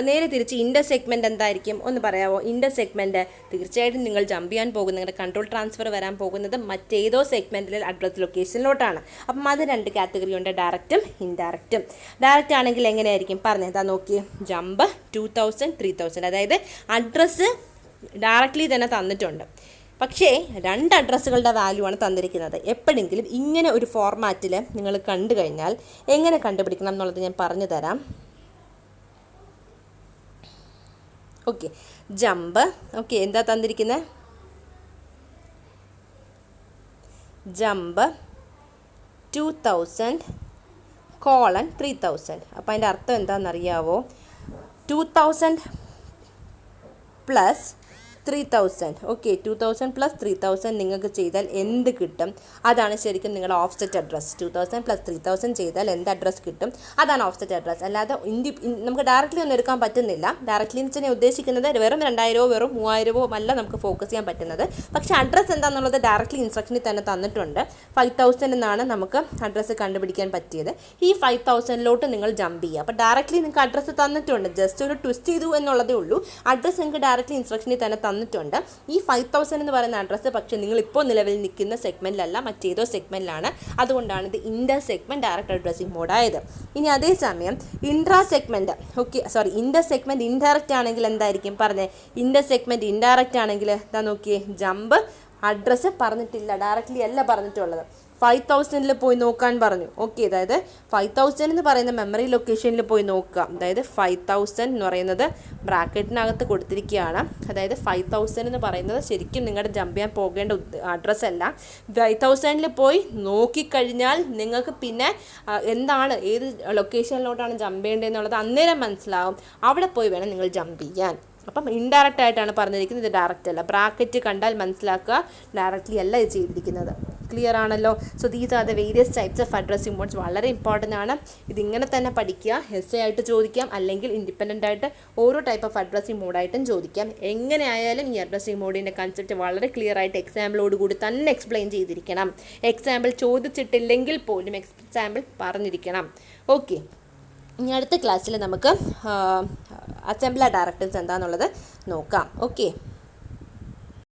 നേരെ തിരിച്ച് ഇൻഡർ സെഗ്മെൻറ്റ് എന്തായിരിക്കും ഒന്ന് പറയാമോ? ഇൻഡർ സെഗ്മെൻറ്റ് തീർച്ചയായിട്ടും നിങ്ങൾ ജമ്പ് ചെയ്യാൻ പോകുന്നത്, നിങ്ങളുടെ കൺട്രോൾ ട്രാൻസ്ഫർ വരാൻ പോകുന്നത് മറ്റേതോ സെഗ്മെൻറ്റിലെ അഡ്രസ് ലൊക്കേഷനിലോട്ടാണ്. അപ്പം അത് രണ്ട് കാറ്റഗറി ഉണ്ട്, ഡയറക്റ്റും ഇൻഡയറക്റ്റും. ഡയറക്റ്റ് ആണെങ്കിൽ എങ്ങനെയായിരിക്കും പറഞ്ഞത്? എന്താ നോക്കി, ജമ്പ് 2000 3000, അതായത് അഡ്രസ്സ് ഡയറക്റ്റ്ലി തന്നെ തന്നിട്ടുണ്ട്, പക്ഷേ രണ്ട് അഡ്രസ്സുകളുടെ വാല്യൂ ആണ് തന്നിരിക്കുന്നത്. എപ്പോഴെങ്കിലും ഇങ്ങനെ ഒരു ഫോർമാറ്റിൽ നിങ്ങൾ കണ്ടു കഴിഞ്ഞാൽ എങ്ങനെ കണ്ടുപിടിക്കണം എന്നുള്ളത് ഞാൻ പറഞ്ഞു തരാം. ഓക്കെ, ജമ്പ്, ഓക്കെ, എന്താ തന്നിരിക്കുന്നത്? ജമ്പ് 2000 :3000. അപ്പോൾ അതിൻ്റെ അർത്ഥം എന്താണെന്നറിയാവോ? 2000 + 3000. ഓക്കെ, 2000 + 3000 നിങ്ങൾക്ക് ചെയ്താൽ എന്ത് കിട്ടും? അതാണ് ശരിക്കും നിങ്ങളുടെ ഓഫ്സെറ്റ് അഡ്രസ്സ്. 2000 + 3000 ചെയ്താൽ എന്ത് അഡ്രസ്സ് കിട്ടും? അതാണ് ഓഫ്സെറ്റ് അഡ്രസ്സ്. അല്ലാതെ നമുക്ക് ഡയറക്റ്റ്ലി ഒന്നും എടുക്കാൻ പറ്റുന്നില്ല. ഡയറക്റ്റ്ലി എന്ന് വെച്ചാൽ ഉദ്ദേശിക്കുന്നത് വെറും 2000 വെറും 3000 അല്ല നമുക്ക് ഫോക്കസ് ചെയ്യാൻ പറ്റുന്നത്. പക്ഷേ അഡ്രസ്സ് എന്താണെന്നുള്ളത് ഡയറക്റ്റ്ലി ഇൻസ്ട്രക്ഷനിൽ തന്നെ തന്നിട്ടുണ്ട്. 5000 എന്നാണ് നമുക്ക് അഡ്രസ്സ് കണ്ടുപിടിക്കാൻ പറ്റിയത്. ഈ 5000 നിങ്ങൾ ജമ്പ് ചെയ്യുക. അപ്പോൾ ഡയറക്റ്റ്ലി നിങ്ങൾക്ക് അഡ്രസ്സ് തന്നിട്ടുണ്ട്, ജസ്റ്റ് ഒരു ട്വിസ്റ്റ് ചെയ്തു എന്നുള്ളതേ ഉള്ളൂ. അഡ്രസ്സ് നിങ്ങൾക്ക് ഡയറക്റ്റ്ലി ഇൻസ്ട്രക്ഷനിൽ തന്നെ തന്നിട്ടുണ്ട്. ഈ 5000 എന്ന് പറയുന്ന അഡ്രസ്സ് പക്ഷേ നിങ്ങളിപ്പോൾ നിലവിൽ നിൽക്കുന്ന സെഗ്മെൻറ്റിലല്ല, മറ്റേതോ സെഗ്മെൻറ്റിലാണ്. അതുകൊണ്ടാണ് ഇത് ഇൻഡർ സെഗ്മെൻറ്റ് ഡയറക്റ്റ് അഡ്രസ്സിംഗ് മോഡായത്. ഇനി അതേസമയം intra segment, inter segment indirect ആണെങ്കിൽ എന്തായിരിക്കും പറഞ്ഞേ? ഇൻഡർ സെഗ്മെൻറ്റ് ഇൻഡയറക്റ്റ് ആണെങ്കിൽ എന്താ നോക്കിയേ, ജമ്പ് അഡ്രസ്സ് പറഞ്ഞിട്ടില്ല, ഡയറക്റ്റ്ലി അല്ല പറഞ്ഞിട്ടുള്ളത്. 5000 പോയി നോക്കാൻ പറഞ്ഞു. ഓക്കെ, അതായത് 5000 എന്ന് പറയുന്ന മെമ്മറി ലൊക്കേഷനിൽ പോയി നോക്കുക. അതായത് 5000 എന്ന് പറയുന്നത് ബ്രാക്കറ്റിനകത്ത് കൊടുത്തിരിക്കുകയാണ്. അതായത് 5000 എന്ന് പറയുന്നത് ശരിക്കും നിങ്ങളുടെ ജമ്പ് ചെയ്യാൻ പോകേണ്ട അഡ്രസ്സല്ല. 5000 പോയി നോക്കിക്കഴിഞ്ഞാൽ നിങ്ങൾക്ക് പിന്നെ എന്താണ്, ഏത് ലൊക്കേഷനിലോട്ടാണ് ജമ്പ് ചെയ്യേണ്ടതെന്നുള്ളത് അന്നേരം മനസ്സിലാവും. അവിടെ പോയി വേണം നിങ്ങൾ ജമ്പ് ചെയ്യാൻ. അപ്പം ഇൻഡയറക്റ്റ് ആയിട്ടാണ് പറഞ്ഞിരിക്കുന്നത്, ഇത് ഡയറക്റ്റ് അല്ല. ബ്രാക്കറ്റ് കണ്ടാൽ മനസ്സിലാക്കുക, ഡയറക്റ്റ്ലി അല്ല ഇത് ചെയ്തിരിക്കുന്നത്. ക്ലിയർ ആണല്ലോ? So these are the various types of addressing modes. വളരെ ഇമ്പോർട്ടൻ്റ് ആണ്. ഇതിങ്ങനെ തന്നെ പഠിക്കുക. എസ്സേ ആയിട്ട് ചോദിക്കാം, അല്ലെങ്കിൽ ഇൻഡിപെൻഡൻ്റ് ആയിട്ട് ഓരോ ടൈപ്പ് ഓഫ് അഡ്രസ്സിംഗ് മോഡായിട്ടും ചോദിക്കാം. എങ്ങനെ ആയാലും ഈ അഡ്രസ്സിംഗ് മോഡിൻ്റെ കൺസെപ്റ്റ് വളരെ ക്ലിയർ ആയിട്ട് എക്സാമ്പിളോട് കൂടി തന്നെ എക്സ്പ്ലെയിൻ ചെയ്തിരിക്കണം. എക്സാമ്പിൾ ചോദിച്ചിട്ടില്ലെങ്കിൽ പോലും എക്സാമ്പിൾ പറഞ്ഞിരിക്കണം. ഓക്കെ, ഇനി അടുത്ത ക്ലാസ്സിൽ നമുക്ക് അസംബ്ലർ ഡയറക്റ്റീവ്സ് എന്താണെന്നുള്ളത് നോക്കാം. ഓക്കെ.